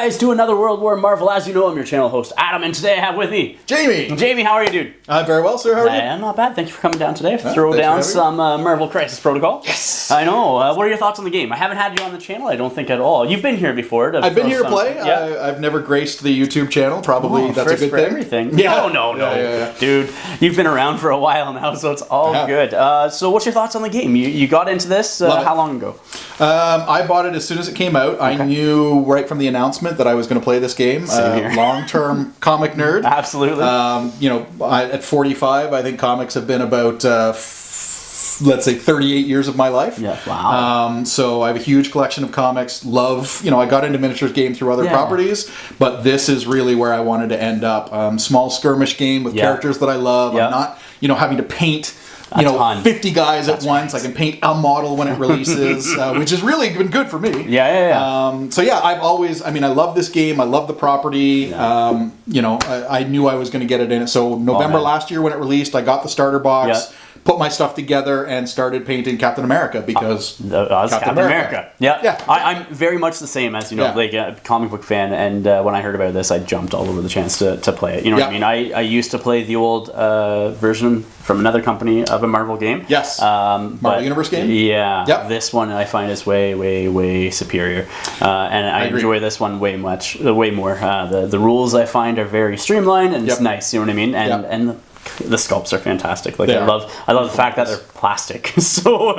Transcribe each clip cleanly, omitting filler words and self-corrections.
guys to another World War Marvel. As you know, I'm your channel host, Adam, and today I have with me... Jamie! Jamie, how are you, dude? I'm very well, sir. How are you? I'm not bad. Thank you for coming down today. Throw down some Marvel Crisis Protocol. Yes! I know. What are your thoughts on the game? I haven't had you on the channel, I don't think, at all. You've been here before. I've been here to play. Yeah. I've never graced the YouTube channel. Probably that's a good thing. Everything. Yeah. No. Yeah. Dude, you've been around for a while now, so it's all good. So what's your thoughts on the game? You got into this how long ago? I bought it as soon as it came out. I knew right from the announcement that I was going to play this game. Long-term comic nerd. Absolutely. At 45, I think comics have been about, let's say, 38 years of my life. Yeah, wow. So I have a huge collection of comics. I got into miniatures game through other properties, but this is really where I wanted to end up. Small skirmish game with characters that I love. I'm not, having to paint... 50 guys at once. Right. I can paint a model when it releases, which has really been good for me. Yeah. I love this game. I love the property. Yeah. I knew I was going to get it in it. So November last year when it released, I got the starter box, put my stuff together, and started painting Captain America because Captain America. Yeah. I'm very much the same as, like a comic book fan, and when I heard about this, I jumped all over the chance to play it. You know what I mean? I used to play the old version from another company of a Marvel game. Yes. Marvel Universe game? Yeah. Yep. This one I find is way superior. And I enjoy this one way more. The rules I find are very streamlined and it's nice, you know what I mean? And the sculpts are fantastic. Like I love the fact that they're plastic. So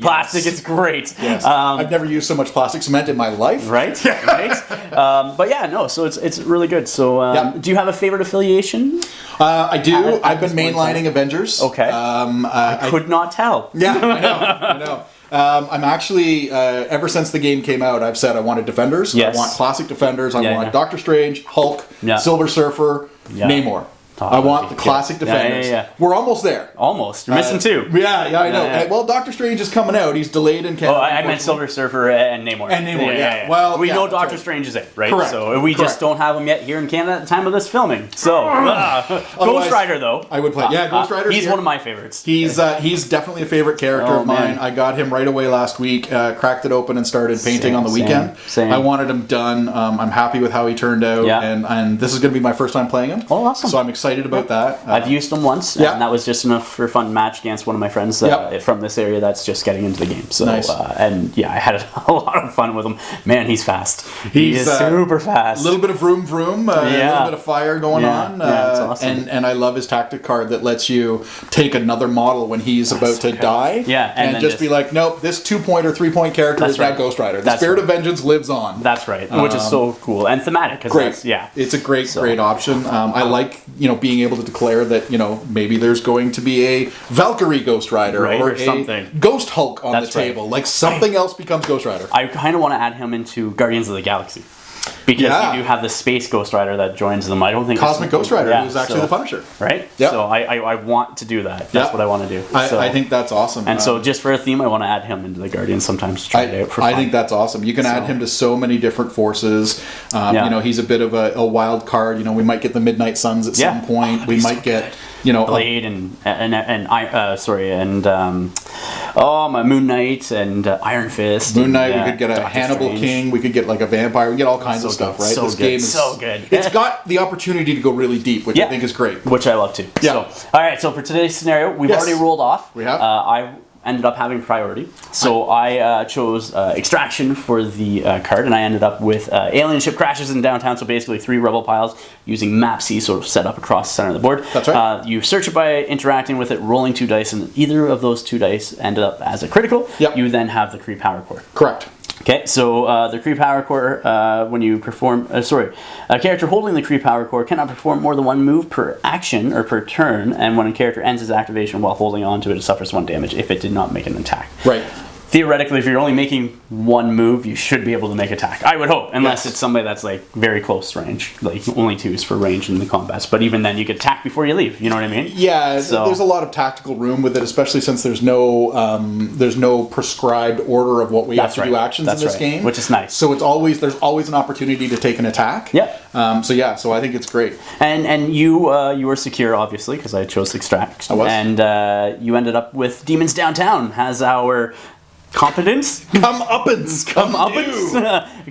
plastic is great. Yes. I've never used so much plastic cement in my life. Right. But yeah, no. So it's really good. So do you have a favorite affiliation? I do. I've been mainlining Avengers. Okay. I could not tell. Yeah, I know. I'm actually, ever since the game came out, I've said I wanted Defenders. Yes. I want classic Defenders. I want Doctor Strange, Hulk, Silver Surfer, Namor. I want the classic Defenders. Yeah. We're almost there. Almost. You're missing two. Yeah, I know. Yeah. Well, Doctor Strange is coming out. He's delayed in Canada. Oh, I meant Silver Surfer and Namor. Yeah. Well, we know Doctor Strange is it, right? Correct. So we just don't have him yet here in Canada at the time of this filming. So Ghost Rider, though. I would play. Yeah, Ghost Rider. He's one of my favorites. He's definitely a favorite character of mine. I got him right away last week. Cracked it open and started painting on the weekend. Same. I wanted him done. I'm happy with how he turned out, and this is going to be my first time playing him. Oh, awesome! So I'm excited about that. I've used them once, and that was just enough for a fun match against one of my friends from this area that's just getting into the game. So, nice. I had a lot of fun with him. Man, he's fast. He's super fast. A little bit of vroom, a little bit of fire going on. It's awesome. And I love his tactic card that lets you take another model when he's about to die. Yeah, and just be like, nope, this 2-point or 3-point character is now Ghost Rider. The spirit of vengeance lives on. That's right, which is so cool and thematic. Great. It's a great option. I like being able to declare that maybe there's going to be a Valkyrie Ghost Rider or something. Ghost Hulk on the table. Like something else becomes Ghost Rider. I kind of want to add him into Guardians of the Galaxy. Because you do have the Space Ghost Rider that joins them. I don't think Cosmic Ghost Rider, who's actually the Punisher. Right? Yep. So I want to do that. That's what I want to do. I think that's awesome. And so just for a theme, I want to add him into the Guardians sometimes to try it out for fun. I think that's awesome. You can add him to so many different forces. He's a bit of a wild card. We might get the Midnight Suns at some point. We might get... Blade my Moon Knight and Iron Fist. Moon Knight, we could get a Hannibal King, we could get like a vampire, we get all kinds of stuff, right? This game is so good. It's got the opportunity to go really deep, which I think is great. Which I love too. Yeah. So, alright, so for today's scenario, we've already rolled off. We have. I ended up having priority. So I chose Extraction for the card, and I ended up with alien ship crashes in downtown, so basically 3 rebel piles using map C sort of set up across the center of the board. That's right. You search it by interacting with it, rolling 2 dice, and either of those 2 dice ended up as a critical. Yep. You then have the Kree Power Core. Correct. Okay, so the Kree Power Core, when you perform... a character holding the Kree Power Core cannot perform more than 1 move per action or per turn, and when a character ends his activation while holding on to it, it suffers 1 damage if it did not make an attack. Right. Theoretically, if you're only making 1 move, you should be able to make attack. I would hope, unless it's somebody that's like very close range, like only 2s for range in the combats. But even then, you could attack before you leave. You know what I mean? Yeah, there's a lot of tactical room with it, especially since there's no prescribed order of what we have to do actions in this game, which is nice. So there's always an opportunity to take an attack. Yeah. So I think it's great. And you were secure, obviously, because I chose Extract. I was. And you ended up with Demons Downtown as our competence? Come uppance.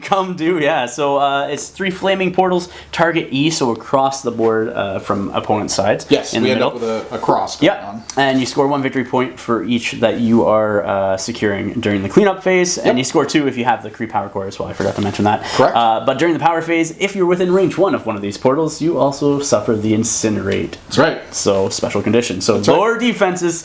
Come do, yeah. So it's 3 flaming portals, target E, so across the board from opponent's sides. Yes, we end up with a cross going on. And you score 1 victory point for each that you are securing during the cleanup phase, and you score 2 if you have the Kree power core as well. I forgot to mention that. Correct. But during the power phase, if you're within range 1 of one of these portals, you also suffer the incinerate. That's right. So special condition. So lower defenses.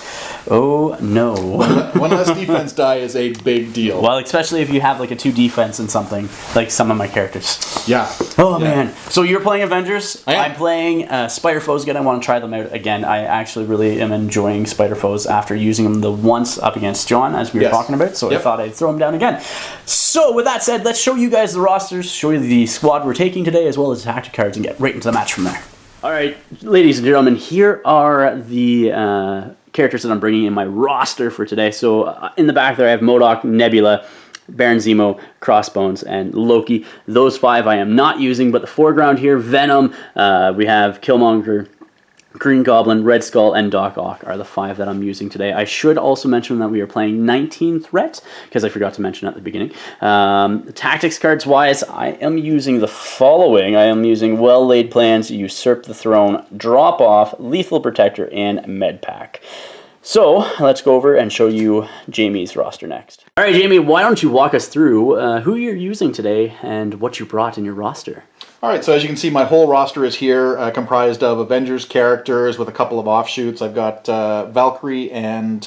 Oh no. One less defense die is a big deal. Well, especially if you have like a 2 defense and something, like some of my characters. Yeah. Oh man. So you're playing Avengers. I'm playing Spider Foes again. I want to try them out again. I actually really am enjoying Spider Foes after using them the once up against John, as we were talking about. So I thought I'd throw them down again. So with that said, let's show you guys the rosters, show you the squad we're taking today, as well as the tactic cards, and get right into the match from there. All right, ladies and gentlemen, here are the characters that I'm bringing in my roster for today. So in the back there, I have MODOK, Nebula, Baron Zemo, Crossbones, and Loki. Those 5 I am not using, but the foreground here, Venom, we have Killmonger, Green Goblin, Red Skull, and Doc Ock are the 5 that I'm using today. I should also mention that we are playing 19 Threat, because I forgot to mention at the beginning. Tactics cards wise, I am using the following. I am using Well Laid Plans, Usurp the Throne, Drop Off, Lethal Protector, and Med Pack. So let's go over and show you Jamie's roster next. All right, Jamie, why don't you walk us through who you're using today and what you brought in your roster? All right, so as you can see, my whole roster is here, comprised of Avengers characters with a couple of offshoots. I've got Valkyrie and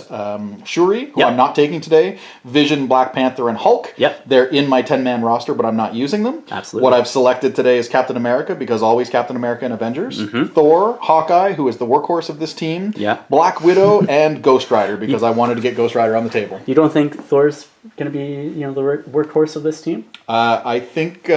Shuri, who I'm not taking today, Vision, Black Panther, and Hulk. They're in my 10-man roster, but I'm not using them. Absolutely. What I've selected today is Captain America, because always Captain America and Avengers. Thor, Hawkeye, who is the workhorse of this team. Black Widow, and Ghost Rider, because I wanted to get Ghost Rider on the table. You don't think Thor's going to be, the workhorse of this team? I think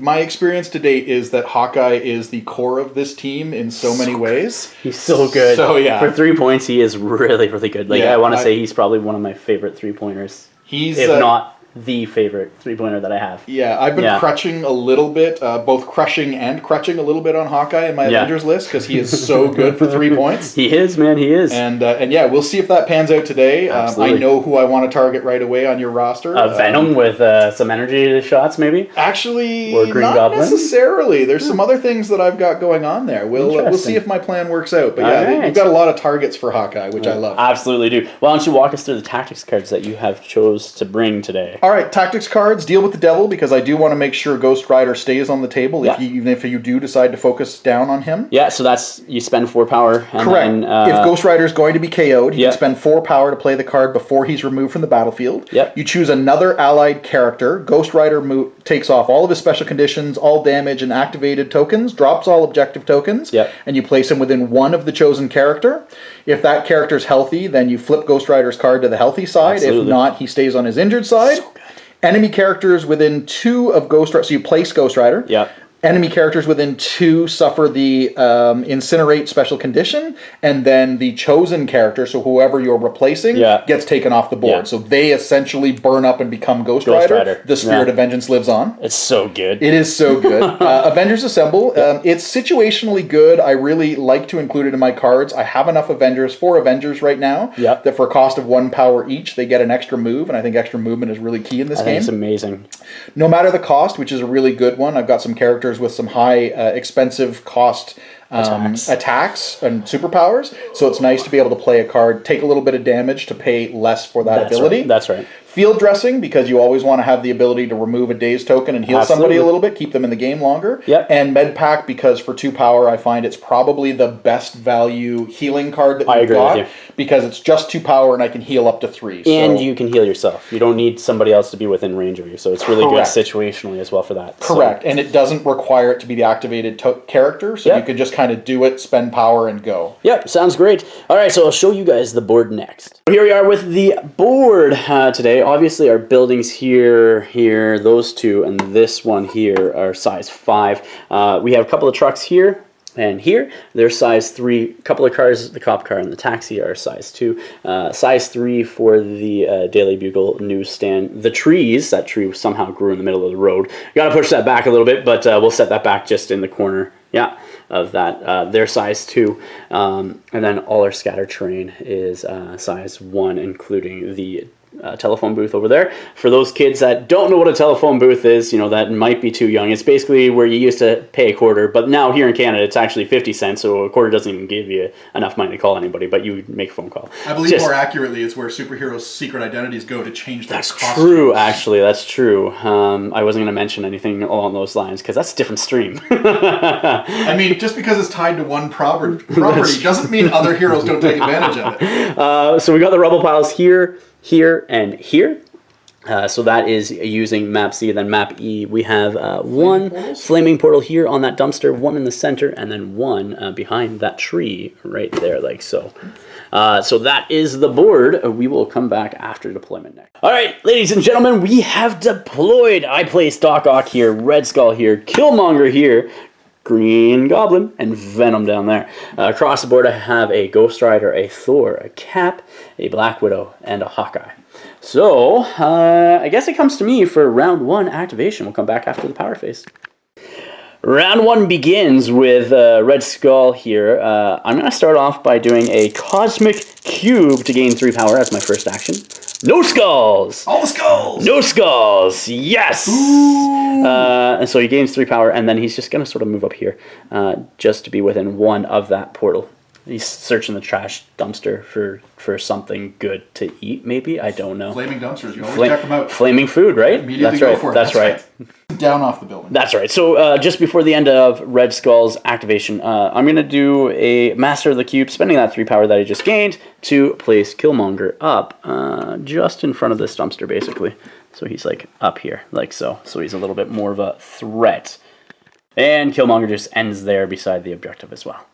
my experience to date is that Hawkeye is the core of this team in so many ways. He's so good. So yeah, for 3 points, he is really, really good. Like I want to say, he's probably one of my favorite 3-pointers. He's if not the favorite 3-pointer that I have. Yeah, I've been crutching a little bit, both crushing and crutching a little bit on Hawkeye in my Avengers list, because he is so good for 3 points. He is, man, he is. And yeah, we'll see if that pans out today. I know who I want to target right away on your roster. Venom with some energy shots, maybe? Actually, or Green not Goblin? Necessarily. There's some other things that I've got going on there. We'll see if my plan works out. But yeah, you've got a lot of targets for Hawkeye, which I love. Absolutely do. Why don't you walk us through the tactics cards that you have chose to bring today? All right, tactics cards, deal with the devil, because I do want to make sure Ghost Rider stays on the table, even if you do decide to focus down on him. Yeah, so that's, you spend 4 power. And correct. Then, if Ghost Rider is going to be KO'd, you can spend 4 power to play the card before he's removed from the battlefield. You choose another allied character. Ghost Rider takes off all of his special conditions, all damage, and activated tokens, drops all objective tokens, and you place him within 1 of the chosen character. If that character's healthy, then you flip Ghost Rider's card to the healthy side. Absolutely. If not, he stays on his injured side. So good. Enemy characters within 2 of Ghost Rider, so you place Ghost Rider. Enemy characters within 2 suffer the incinerate special condition, and then the chosen character, so whoever you're replacing, gets taken off the board. So they essentially burn up and become Ghost Rider. The spirit of vengeance lives on. It's so good. It is so good. Avengers Assemble. It's situationally good. I really like to include it in my cards. I have enough Avengers for Avengers right now that for a cost of 1 power each, they get an extra move, and I think extra movement is really key in this game. It's amazing. No matter the cost, which is a really good one, I've got some characters with some high expensive cost attacks and superpowers, so it's nice to be able to play a card, take a little bit of damage to pay less for that ability. That's right. Field dressing, because you always want to have the ability to remove a dazed token and heal somebody a little bit, keep them in the game longer. And Med Pack, because for 2 power, I find it's probably the best value healing card that we've got, because it's just 2 power and I can heal up to 3. And you can heal yourself. You don't need somebody else to be within range of you, so it's really good situationally as well for that. Correct, and it doesn't require it to be the activated character, so you can just kind of do it, spend power, and go. Sounds great. All right, so I'll show you guys the board next. Here we are with the board today. Obviously, our buildings here, those 2, and this one here are size 5. We have a couple of trucks here and here. They're size 3. A couple of cars, the cop car and the taxi, are size 2. Size 3 for the Daily Bugle newsstand. The trees, that tree somehow grew in the middle of the road. Got to push that back a little bit, but we'll set that back just in the corner. Of that. They're size 2. And then all our scatter terrain is size 1, including the telephone booth over there. For those kids that don't know what a telephone booth is, that might be too young. It's basically where you used to pay a quarter, but now here in Canada it's actually 50 cents, so a quarter doesn't even give you enough money to call anybody, but you make a phone call. I believe more accurately it's where superheroes' secret identities go to change their costumes. That's true, actually. That's true. I wasn't going to mention anything along those lines because that's a different stream. I mean, just because it's tied to one property doesn't mean other heroes don't take advantage of it. So we got the rubble piles here, here, and here. So that is using map C. Then map E, we have one flaming portal here on that dumpster, one in the center, and then one behind that tree right there, like so. So that is the board. We will come back after deployment next. All right, ladies and gentlemen, we have deployed. I placed Doc Ock here, Red Skull here, Killmonger here, Green Goblin, and Venom down there. Across the board, I have a Ghost Rider, a Thor, a Cap, a Black Widow, and a Hawkeye. So, I guess it comes to me for round 1 activation. We'll come back after the power phase. Round 1 begins with Red Skull here. I'm going to start off by doing a Cosmic Cube to gain 3 power as my first action. No skulls! All the skulls! No skulls! Yes! And so he gains 3 power, and then he's just going to sort of move up here just to be within 1 of that portal. He's searching the trash dumpster for something good to eat, maybe? I don't know. Flaming dumpsters, you always check them out. Flaming food, right? Immediately That's right. go for it. That's right. Down off the building. That's right. So just before the end of Red Skull's activation, I'm going to do a Master of the Cube, spending that 3 power that I just gained to place Killmonger up just in front of this dumpster, basically. So he's like up here, like so. So he's a little bit more of a threat. And Killmonger just ends there beside the objective as well.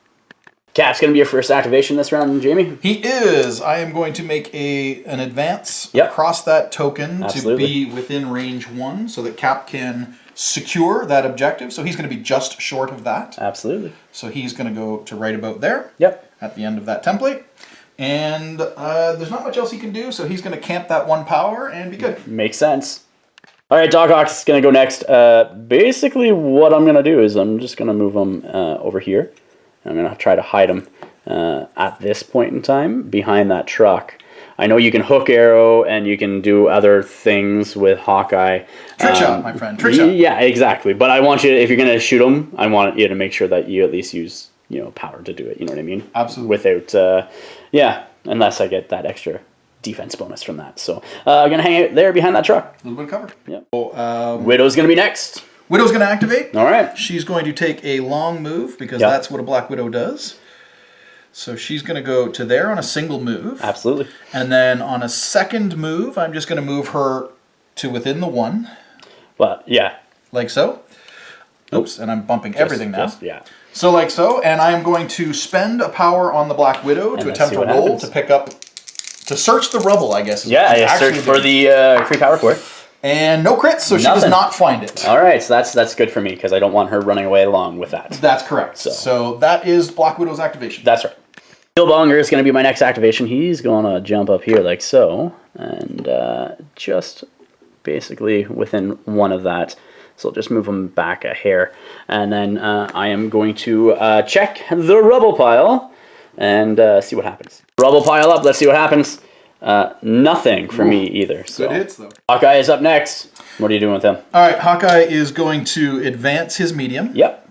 Cap's going to be your first activation this round, Jamie? He is. I am going to make an advance across that token to be within range 1 so that Cap can secure that objective. So he's going to be just short of that. Absolutely. So he's going to go to right about there at the end of that template. And there's not much else he can do, so he's going to camp that 1 power and be good. Makes sense. All right, Doc Ock's going to go next. Basically, what I'm going to do is I'm just going to move him over here. I'm going to try to hide him at this point in time behind that truck. I know you can hook arrow and you can do other things with Hawkeye. Trick shot, my friend. Trick shot. Yeah, exactly. But I want you, if you're going to shoot him, I want you to make sure that you at least use power to do it. You know what I mean? Absolutely. Without, unless I get that extra defense bonus from that. So I'm going to hang out there behind that truck. A little bit of cover. Yeah. So, Widow's going to be next. Widow's going to activate. All right. She's going to take a long move because that's what a Black Widow does. So she's going to go to there on a single move. Absolutely. And then on a second move, I'm just going to move her to within the 1. Well, yeah. Like so. Oops, and I'm bumping everything now. Yeah. So like so, and I am going to spend a power on the Black Widow to attempt a roll to pick up, to search the rubble, I guess. Search for the free power core. And no crits, so she does not find it. All right, so that's good for me, because I don't want her running away along with that. That's correct. So that is Black Widow's activation. That's right. Killmonger is going to be my next activation. He's going to jump up here like so, and just basically within 1 of that. So I'll just move him back a hair. And then I am going to check the rubble pile and see what happens. Rubble pile up, let's see what happens. Nothing for me either. So. Good hits, though. Hawkeye is up next. What are you doing with him? All right, Hawkeye is going to advance his medium. Yep.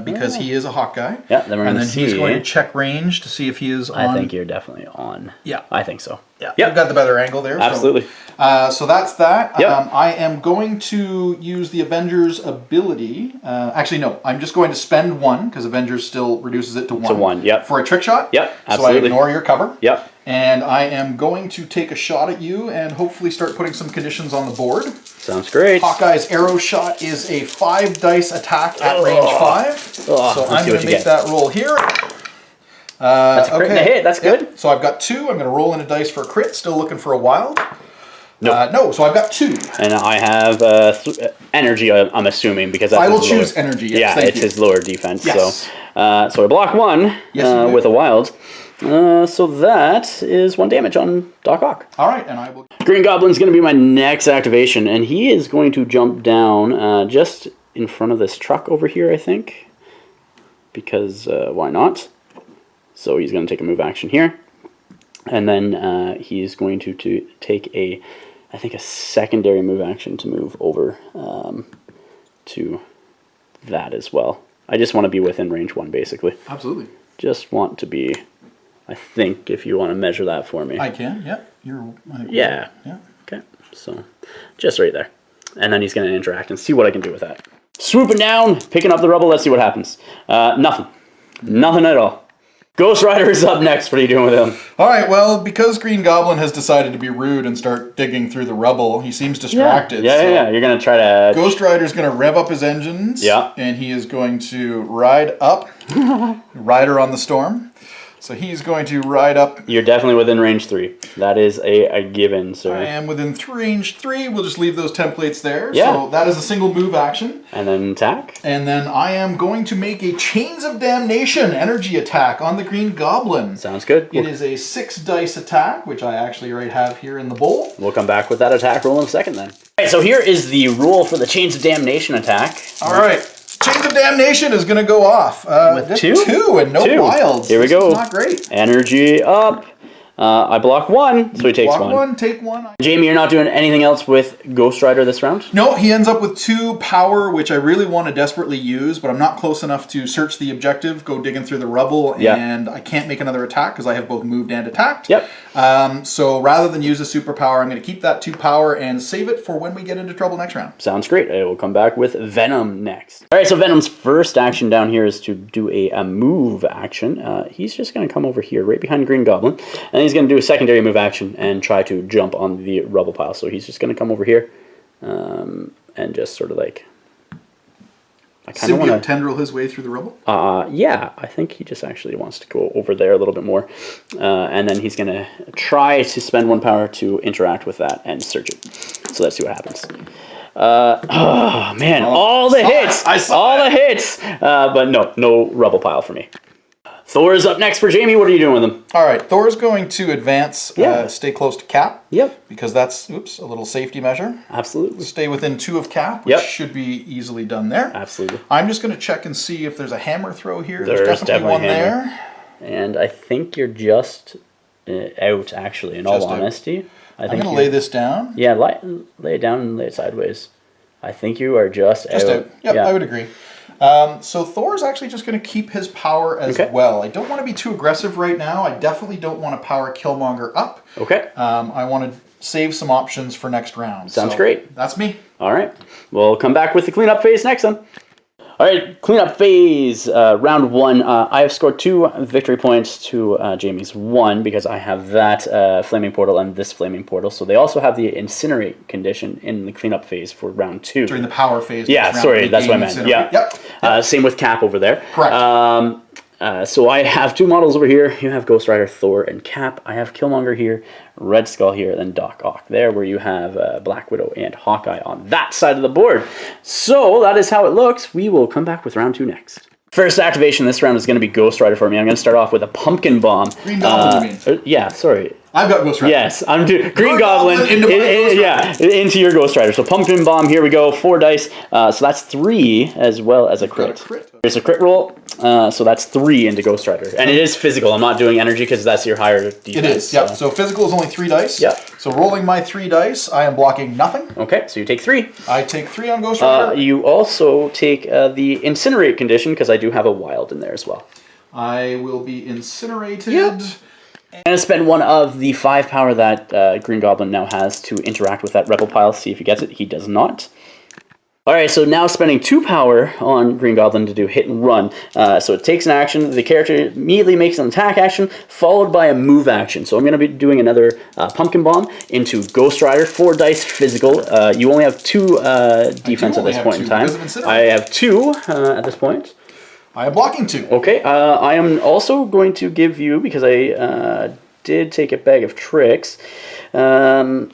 Because he is a Hawkeye. Yeah, then we're going to see. He's going to check range to see if he is on. I think you're definitely on. Yeah. I think so. Yeah. You've got the better angle there. Absolutely. So that's that. Yep. I am going to use the Avengers ability. Actually, no. I'm just going to spend 1 because Avengers still reduces it to 1. To 1, yep. For a trick shot. Yep, absolutely. So I ignore your cover. Yep. And I am going to take a shot at you and hopefully start putting some conditions on the board. Sounds great. Hawkeye's arrow shot is a 5 dice attack at range 5. So I'm going to make that roll here. That's a crit and a hit. That's good. Yep. So I've got 2. I'm going to roll in a dice for a crit. Still looking for a wild. Nope. No, so I've got 2. And I have energy, I'm assuming, because that's I will choose energy. Yes, it's his lower defense. Yes. So I block 1 with a wild. So that is 1 damage on Doc Ock. All right, and I will. Green Goblin's going to be my next activation, and he is going to jump down just in front of this truck over here, I think, because why not? So he's going to take a move action here. And then he's going to take I think a secondary move action to move over to that as well. I just want to be within range 1, basically. Absolutely. Just want to be, I think, if you want to measure that for me. I can, yeah. Yeah. Okay, so just right there. And then he's going to interact and see what I can do with that. Swooping down, picking up the rubble, let's see what happens. Nothing. Nothing at all. Ghost Rider is up next. What are you doing with him? All right, well, because Green Goblin has decided to be rude and start digging through the rubble, he seems distracted. Yeah. You're going to try to... Ghost Rider's going to rev up his engines. Yeah. And he is going to ride up. Rider on the Storm. So he's going to ride up. You're definitely within range 3. That is a given, sir. I am within range 3. We'll just leave those templates there. Yeah. So that is a single move action. And then attack. And then I am going to make a Chains of Damnation energy attack on the Green Goblin. Sounds good. It is a 6 dice attack, which I actually already have here in the bowl. We'll come back with that attack roll in a second then. All right, so here is the rule for the Chains of Damnation attack. All right. Chains of Damnation is going to go off. With 2? 2 and no wilds. Here we go. This is not great. Energy up. I block 1, so he takes 1. Block 1, take 1. Jamie, you're not doing anything else with Ghost Rider this round? No, he ends up with 2 power, which I really want to desperately use, but I'm not close enough to search the objective, go digging through the rubble, and I can't make another attack because I have both moved and attacked. Yep. So rather than use a superpower, I'm going to keep that 2 power and save it for when we get into trouble next round. Sounds great. I will come back with Venom next. All right, so Venom's first action down here is to do a move action. He's just going to come over here right behind Green Goblin, and he's going to do a secondary move action and try to jump on the rubble pile. So he's just going to come over here and just sort of like... I kind of want to tendril his way through the rubble? Yeah, I think he just actually wants to go over there a little bit more. And then he's going to try to spend 1 power to interact with that and search it. So let's see what happens. Oh, man, all the hits! All the hits! But no rubble pile for me. Thor is up next for Jamie. What are you doing with him? All right, Thor's going to advance, stay close to Cap. Yep. Because that's, a little safety measure. Absolutely. Stay within 2 of Cap, which should be easily done there. Absolutely. I'm just going to check and see if there's a hammer throw here. There's definitely one there. And I think you're just out, actually, in all honesty. I'm going to lay this down. Yeah, lay it down and lay it sideways. I think you are just out. Yep, yeah. I would agree. So Thor's actually just going to keep his power as well. I don't want to be too aggressive right now. I definitely don't want to power Killmonger up. Okay. I want to save some options for next round. Sounds great. That's me. All right. We'll come back with the cleanup phase next then. All right, cleanup phase, round 1. I have scored 2 victory points to Jamie's 1 because I have that flaming portal and this flaming portal. So they also have the incinerate condition in the cleanup phase for round 2. During the power phase. Yeah, sorry, that's what I meant. Yeah. Yep. Same with Cap over there. Correct. So I have 2 models over here. You have Ghost Rider, Thor, and Cap. I have Killmonger here, Red Skull here, then Doc Ock there, where you have Black Widow and Hawkeye on that side of the board. So that is how it looks. We will come back with round 2 next. First activation this round is going to be Ghost Rider for me. I'm going to start off with a Pumpkin Bomb. Green Goblin, you mean? Yeah, sorry. I've got Ghost Rider. Yes, I'm doing Green Goblin into your Ghost Rider. So Pumpkin Bomb, here we go, 4 dice. So that's 3 as well as a crit. There's a crit roll, so that's 3 into Ghost Rider. And it is physical. I'm not doing energy because that's your higher defense. It is, yep. So physical is only 3 dice. Yep. So rolling my 3 dice, I am blocking nothing. Okay, so you take 3. I take 3 on Ghost Rider. You also take the Incinerate condition because I do have a wild in there as well. I will be incinerated. Yep. I'm going to spend 1 of the 5 power that Green Goblin now has to interact with that rebel pile, see if he gets it. He does not. Alright, so now spending 2 power on Green Goblin to do hit and run. So it takes an action, the character immediately makes an attack action, followed by a move action. So I'm going to be doing another Pumpkin Bomb into Ghost Rider, 4 dice physical. You only have 2 defense at this point in time. I have 2 at this point. I am blocking 2. Okay, I am also going to give you, because I did take a bag of tricks, I'm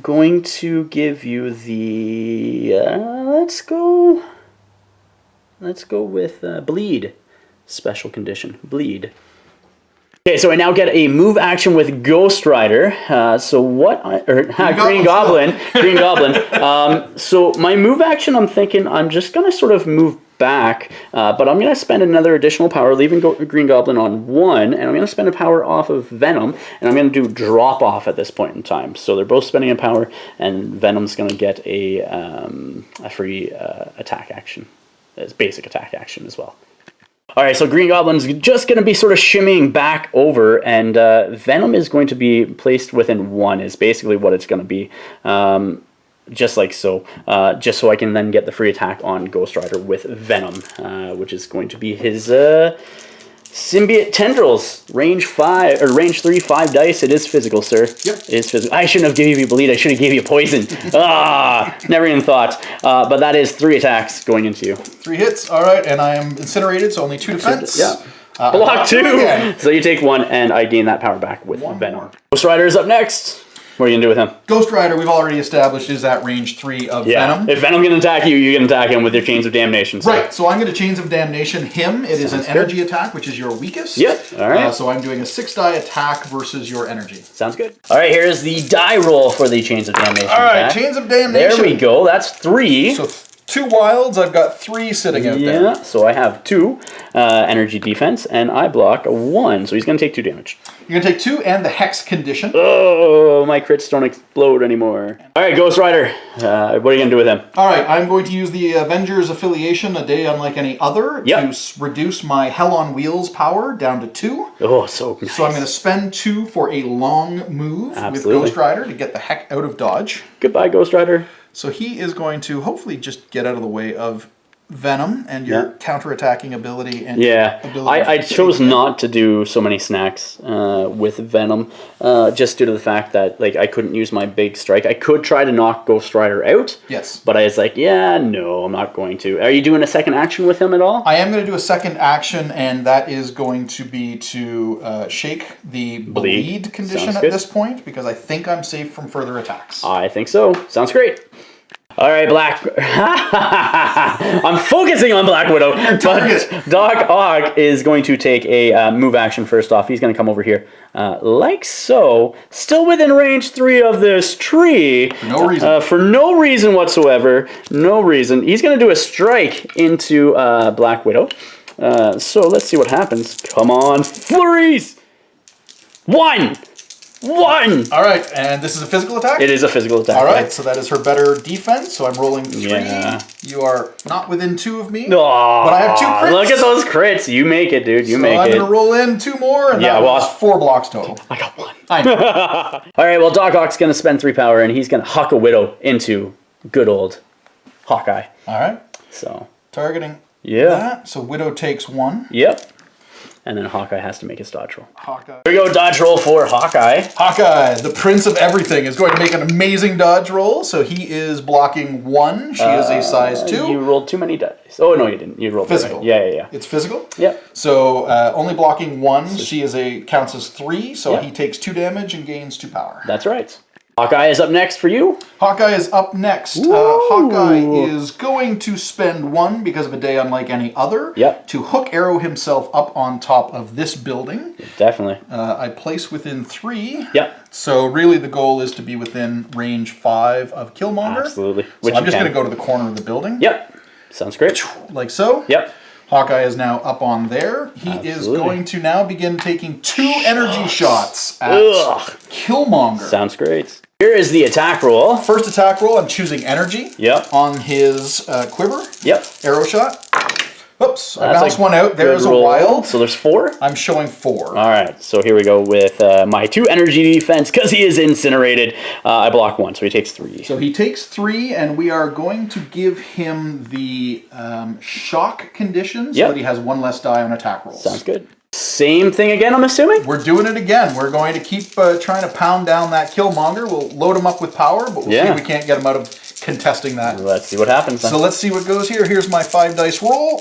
going to give you the, let's go with Bleed, special condition, Bleed. Okay, so I now get a move action with Ghost Rider. Green Goblin. So my move action, I'm thinking I'm just going to sort of move back, but I'm going to spend another additional power, leaving Green Goblin on 1, and I'm going to spend a power off of Venom, and I'm going to do drop off at this point in time. So they're both spending a power, and Venom's going to get a free attack action. It's basic attack action as well. All right, so Green Goblin's just going to be sort of shimmying back over, and Venom is going to be placed within 1 is basically what it's going to be. Just like so, just so I can then get the free attack on Ghost Rider with Venom, which is going to be his Symbiote Tendrils, range 3, 5 dice. It is physical, sir. Yep. It is physical. I shouldn't have given you bleed. I should have given you poison. Never even thought. But that is 3 attacks going into you. 3 hits. All right, and I am incinerated, so only 2 defense. Yeah. Block 2. So you take 1, and I gain that power back with Venom. More. Ghost Rider is up next. What are you going to do with him? Ghost Rider, we've already established, is at range 3 of Venom. If Venom can attack you, you can attack him with your Chains of Damnation. So. Right, so I'm going to Chains of Damnation him. It is an energy attack, which is your weakest. Yep, all right. So I'm doing a 6-die attack versus your energy. Sounds good. All right, here's the die roll for the Chains of Damnation. All right, Chains of Damnation. There we go. That's 3. So 2 wilds, I've got 3 sitting out there. Yeah, so I have 2 energy defense, and I block 1, so he's going to take 2 damage. You're going to take 2 and the Hex condition. Oh, my crits don't explode anymore. All right, Ghost Rider, what are you going to do with him? All right, I'm going to use the Avengers affiliation, a day unlike any other, to reduce my Hell on Wheels power down to 2. Oh, so nice. So I'm going to spend 2 for a long move with Ghost Rider to get the heck out of dodge. Goodbye, Ghost Rider. So he is going to hopefully just get out of the way of Venom and your counterattacking ability. And I chose not to do so many snacks with Venom, just due to the fact that I couldn't use my big strike. I could try to knock Ghost Rider out. Yes. But I was like, no, I'm not going to. Are you doing a second action with him at all? I am going to do a second action, and that is going to be to shake the bleed condition at this point, because I think I'm safe from further attacks. I think so. Sounds great. All right, I'm focusing on Black Widow, but Doc Ock is going to take a move action first off. He's going to come over here, like so, still within range 3 of this tree. No reason. For no reason whatsoever. No reason. He's going to do a strike into Black Widow. So let's see what happens. Come on, flurries! 1! All right, and this is a physical attack? It is a physical attack. All right, so that is her better defense, so I'm rolling 3. Yeah. You are not within 2 of me, but I have 2 crits. Look at those crits. You make it, dude. You make it. I'm going to roll in 2 more, and that was 4 blocks total. I got 1. I know. All right, well, Doc Ock's going to spend 3 power, and he's going to huck a Widow into good old Hawkeye. All right. So targeting that. So Widow takes 1. Yep. And then Hawkeye has to make his dodge roll. Hawkeye. Here we go, dodge roll for Hawkeye. Hawkeye, the prince of everything, is going to make an amazing dodge roll. So he is blocking 1. She is a size 2. You rolled too many dice. Oh, no, you didn't. You rolled physical. Right. Yeah. It's physical? Yep. So only blocking 1. She is counts as 3. So he takes 2 damage and gains 2 power. That's right. Hawkeye is up next for you. Hawkeye is up next. Hawkeye is going to spend 1 because of a day unlike any other to hook arrow himself up on top of this building. Definitely. I place within 3. Yep. So really the goal is to be within range 5 of Killmonger. Absolutely. So I'm just going to go to the corner of the building. Yep. Sounds great. Like so. Yep. Hawkeye is now up on there. He is going to now begin taking 2 energy shots at Killmonger. Sounds great. Here is the attack roll. First attack roll, I'm choosing energy. Yep. On his quiver. Yep. Arrow shot. Oops, I bounced 1 out. There's a wild. So there's 4? I'm showing 4. All right, so here we go with my 2 energy defense, because he is incinerated. I block 1, so he takes 3. So he takes 3, and we are going to give him the shock condition, so that he has 1 less die on attack rolls. Sounds good. Same thing again, I'm assuming? We're doing it again. We're going to keep trying to pound down that Killmonger. We'll load him up with power, but we'll see if we can't get him out of contesting that. Let's see what happens then. So let's see what goes here. Here's my 5 dice roll.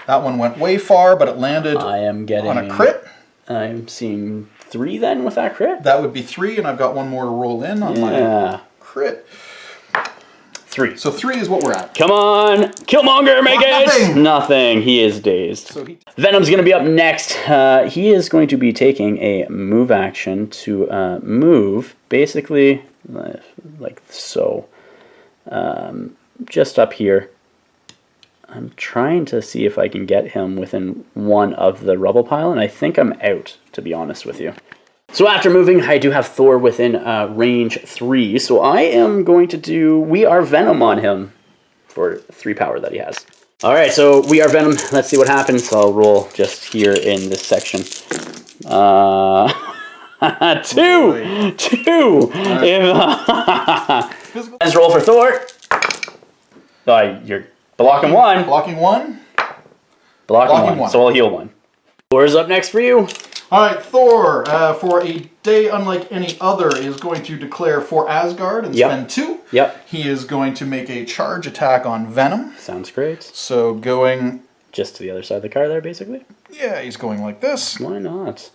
That one went way far, but it landed on a crit. I'm seeing 3 then with that crit. That would be 3, and I've got 1 more to roll in on my crit. 3. So 3 is what we're at. Come on, Killmonger, make it! Nothing. He is dazed. So Venom's going to be up next. He is going to be taking a move action to move, basically, like so. Just up here. I'm trying to see if I can get him within one of the rubble pile, and I think I'm out, to be honest with you. So after moving, I do have Thor within range 3, so I am going to do We Are Venom on him for 3 power that he has. Alright, so We Are Venom. Let's see what happens. I'll roll just here in this section. 2! 2! Let's roll for Thor. You're blocking 1. Blocking 1. Blocking 1. So I'll heal 1. Thor's up next for you. Alright, Thor, for a day unlike any other, is going to declare for Asgard and spend 2. Yep. He is going to make a charge attack on Venom. Sounds great. So going... just to the other side of the car there, basically? Yeah, he's going like this. Why not?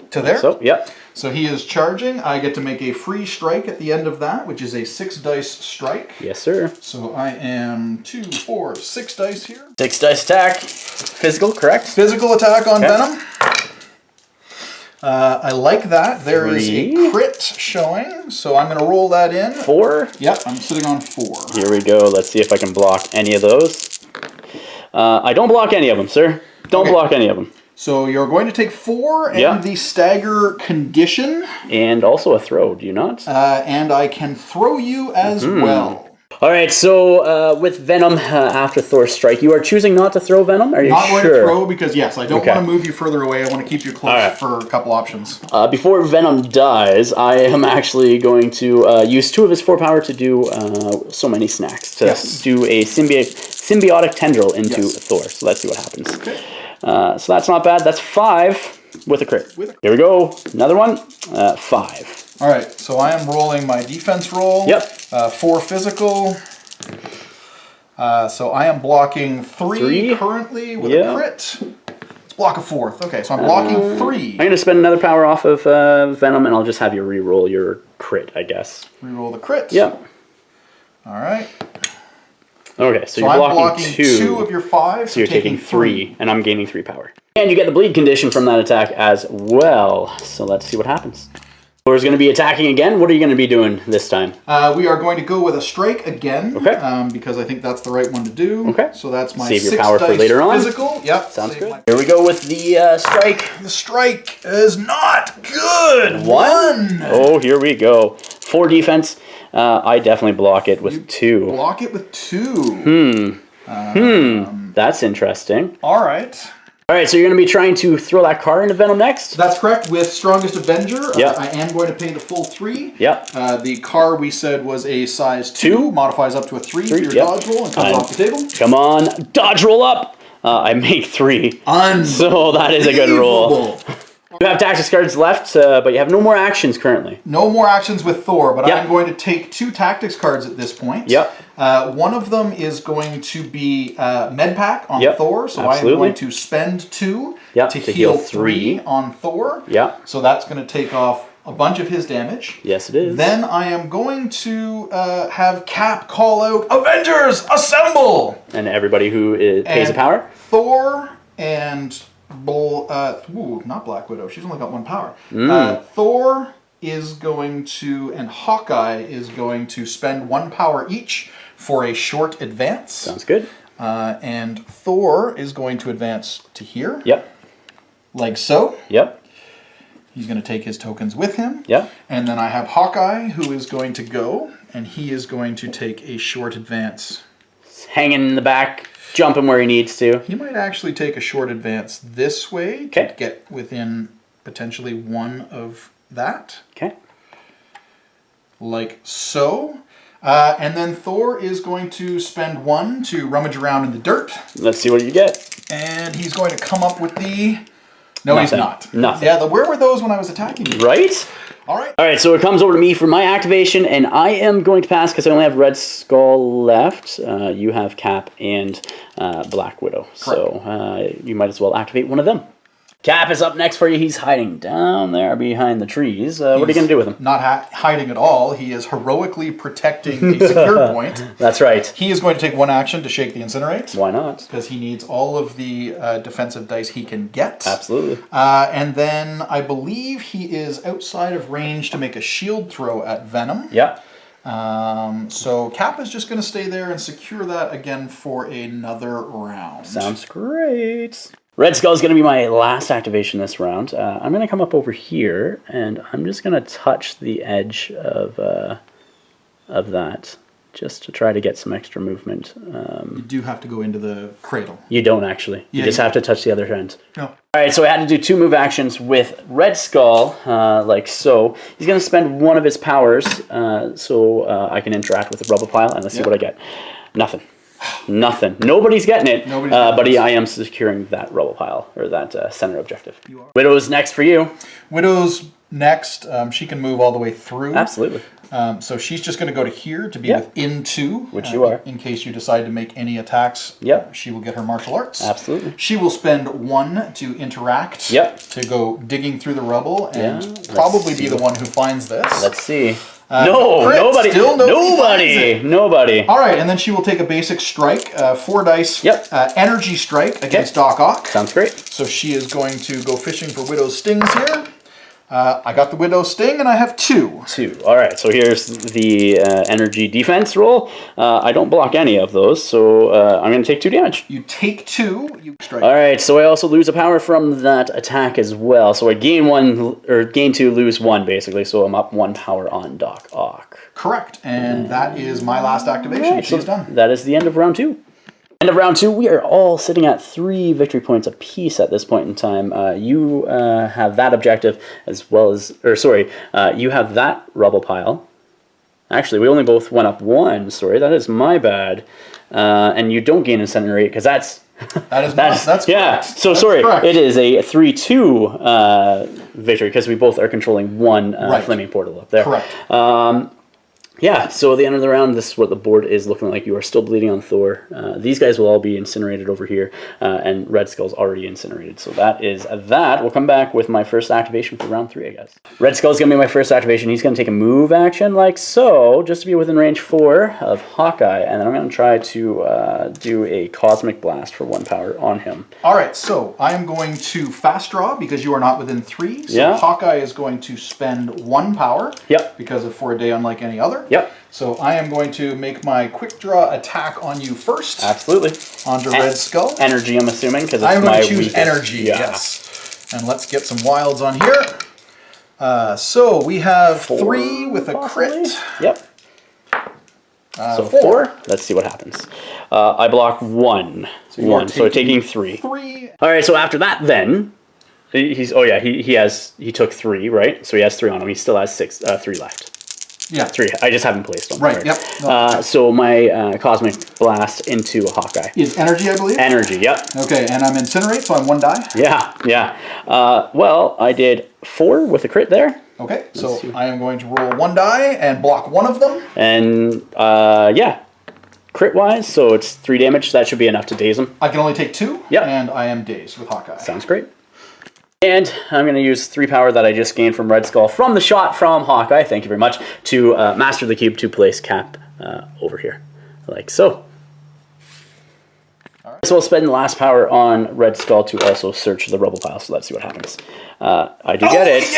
To there? So, yep. So he is charging. I get to make a free strike at the end of that, which is a 6 dice strike. Yes, sir. So I am 2, 4, 6 dice here. 6 dice attack. Physical, correct? Physical attack on Venom. I like that. There is a crit showing, so I'm going to roll that in. 4? Yep, I'm sitting on 4. Here we go. Let's see if I can block any of those. I don't block any of them, sir. Don't block any of them. So you're going to take 4 and the stagger condition. And also a throw, do you not? And I can throw you as well. Alright, so with Venom, after Thor's strike, you are choosing not to throw Venom? Are you not sure? Not going to throw because, yes, I don't want to move you further away. I want to keep you close for a couple options. Before Venom dies, I am actually going to use 2 of his 4 power to do so many snacks. To do a symbiotic tendril into Thor. So let's see what happens. Okay. So that's not bad. That's 5 with a crit. Here we go. Another one. 5. All right. So I am rolling my defense roll. Yep. 4 physical. So I am blocking 3 currently with a crit. Let's block a 4th. Okay. So I'm blocking 3. I'm going to spend another power off of Venom, and I'll just have you re-roll your crit, I guess. Re-roll the crit. Yep. All right. Okay, so you're blocking 2 of your 5, so you're taking 3, and I'm gaining 3 power. And you get the bleed condition from that attack as well. So let's see what happens. Thor's going to be attacking again. What are you going to be doing this time? We are going to go with a strike again. Okay. Because I think that's the right one to do. Okay. So that's my save your power for later on. Physical. Yep. Sounds good. Here we go with the strike. The strike is not good. 1. Oh, here we go. 4 defense. I definitely block it with 2. Block it with 2. That's interesting. All right. All right, so you're going to be trying to throw that car into Venom next? That's correct. With Strongest Avenger, yep. I am going to pay the full 3. Yep. The car we said was a size 2. Modifies up to a 3 for your dodge roll and comes off the table. Come on, dodge roll up. I make 3. So that is a good roll. You have tactics cards left, but you have no more actions currently. No more actions with Thor, but I'm going to take 2 tactics cards at this point. Yep. One of them is going to be Med Pack on Thor, so I am going to spend 2 to heal 3 on Thor. Yeah. So that's going to take off a bunch of his damage. Yes, it is. Then I am going to have Cap call out, Avengers, assemble! And everybody who pays a power? Thor and... not Black Widow. She's only got 1 power. Thor is going to, and Hawkeye is going to spend 1 power each for a short advance. Sounds good. And Thor is going to advance to here. Yep. Like so. Yep. He's going to take his tokens with him. Yep. And then I have Hawkeye who is going to go, and he is going to take a short advance. Hanging in the back. Jumping where he needs to. He might actually take a short advance this way to get within potentially 1 of that. Okay. Like so. And then Thor is going to spend 1 to rummage around in the dirt. Let's see what you get. And he's going to come up with the... No, Nothing. he's not. Nothing. Yeah, where were those when I was attacking you? Right? All right. All right, so it comes over to me for my activation, and I am going to pass because I only have Red Skull left. You have Cap and Black Widow. Correct. So you might as well activate one of them. Cap is up next for you. He's hiding down there behind the trees. What are you going to do with him? Not hiding at all. He is heroically protecting a secure point. That's right. He is going to take 1 action to shake the Incinerate. Why not? Because he needs all of the defensive dice he can get. Absolutely. And then I believe he is outside of range to make a shield throw at Venom. Yeah. So Cap is just going to stay there and secure that again for another round. Sounds great. Red Skull is going to be my last activation this round. I'm going to come up over here, and I'm just going to touch the edge of that, just to try to get some extra movement. You do have to go into the cradle. You don't actually. Yeah, you just have to touch the other end. No. All right, so I had to do 2 move actions with Red Skull, like so. He's going to spend one of his powers, so I can interact with the rubble pile, and let's see what I get. Nothing. Nothing. Nobody's getting it. But I am securing that rubble pile, or that center objective. Widow's next for you. Widow's next. She can move all the way through. Absolutely. So she's just going to go to here to be within 2. Which you are. In case you decide to make any attacks, she will get her martial arts. Absolutely. She will spend 1 to interact. To go digging through the rubble and probably be the one who finds this. Let's see. Nobody. Still nobody. Nobody. All right, and then she will take a basic strike, 4 dice, energy strike against Doc Ock. Sounds great. So she is going to go fishing for Widow's stings here. I got the Widow's sting, and I have 2. 2. All right, so here's the energy defense roll. I don't block any of those, so I'm going to take 2 damage. You take 2. You strike. All right, so I also lose a power from that attack as well. So I gain 1, or gain 2, lose 1, basically. So I'm up 1 power on Doc Ock. Correct, and that is my last activation. Right, She's done. That is the end of round 2. End of round 2, we are all sitting at 3 victory points apiece at this point in time. You have that objective as well as, you have that rubble pile. Actually, we only both went up 1. Sorry, that is my bad. And you don't gain incinerate because that's that's correct. So that's sorry, correct. It is a 3-2 victory because we both are controlling 1 flaming portal up there. Correct. Yeah, so at the end of the round, this is what the board is looking like. You are still bleeding on Thor. These guys will all be incinerated over here, and Red Skull's already incinerated. So that is that. We'll come back with my first activation for round 3, I guess. Red Skull's going to be my first activation. He's going to take a move action like so, just to be within range 4 of Hawkeye, and then I'm going to try to do a Cosmic Blast for 1 power on him. All right, so I am going to fast draw because you are not within 3. So Hawkeye is going to spend 1 power. Because of For a Day Unlike Any Other. So I am going to make my quick draw attack on you first. Absolutely. Onto Red Skull. Energy, I'm assuming, because I'm going to choose energy. Yes. And let's get some wilds on here. So we have 3 with a crit. So 4. Let's see what happens. I block 1. So taking 3. All right. So after that, then he took 3, right? So he has 3 on him. He still has 3 left. 3. I just haven't placed them. Right. Yep. No. So my Cosmic Blast into a Hawkeye is energy, I believe. Energy. Yep. Okay, and I'm incinerate, so I'm 1 die. Yeah. Well, I did 4 with a crit there. Okay, so I am going to roll 1 die and block 1 of them. And crit wise, so it's 3 damage. That should be enough to daze him. I can only take 2. Yep. And I am dazed with Hawkeye. Sounds great. And I'm going to use 3 power that I just gained from Red Skull from the shot from Hawkeye, thank you very much, to master the cube to place Cap over here, like so. All right. So I'll spend the last power on Red Skull to also search the rubble pile, so let's see what happens. I do get it. He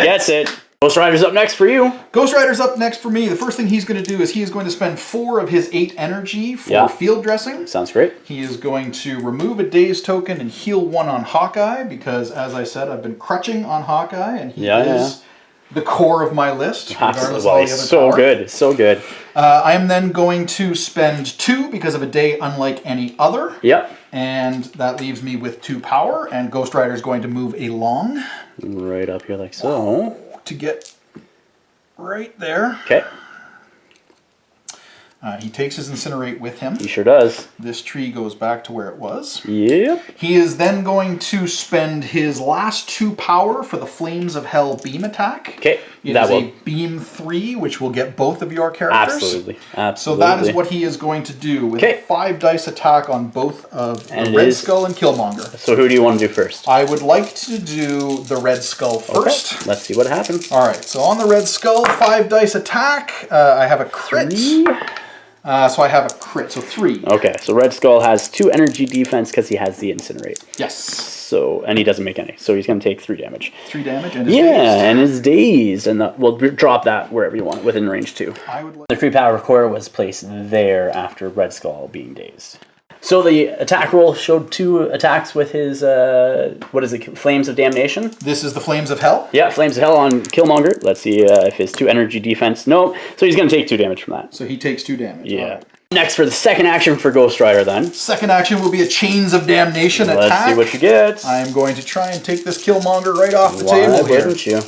gets it! Ghost Rider's up next for you. Ghost Rider's up next for me. The first thing he's going to do is he is going to spend 4 of his 8 energy for field dressing. Sounds great. He is going to remove a daze token and heal 1 on Hawkeye because, as I said, I've been crutching on Hawkeye and he is the core of my list. Regardless of all the other power. So good. I am then going to spend 2 because of a day unlike any other. And that leaves me with 2 power, and Ghost Rider is going to move along. Right up here like so. To get right there. Okay. He takes his incinerate with him. He sure does. This tree goes back to where it was. Yep. He is then going to spend his last 2 power for the Flames of Hell beam attack. Okay. It is a beam 3, which will get both of your characters. Absolutely. So that is what he is going to do with a 5 dice attack on both of the Red Skull and Killmonger. So who do you want to do first? I would like to do the Red Skull first. Okay. Let's see what happens. All right. So on the Red Skull, 5 dice attack. I have a crit. 3. So I have a crit, so 3. Okay, so Red Skull has 2 energy defense because he has the incinerate. Yes. So, and he doesn't make any. So he's going to take 3 damage. 3 damage and is dazed. And is dazed. And we'll drop that wherever you want it, within range 2. The Free Power Core was placed there after Red Skull being dazed. So the attack roll showed 2 attacks with his, what is it, Flames of Damnation? This is the Flames of Hell? Yeah, Flames of Hell on Killmonger. Let's see if his 2 energy defense. No, so he's going to take 2 damage from that. So he takes 2 damage. Yeah. Right. Next, for the second action for Ghost Rider, then. Second action will be a Chains of Damnation attack. Let's see what you get. I am going to try and take this Killmonger right off the table here. Why wouldn't you?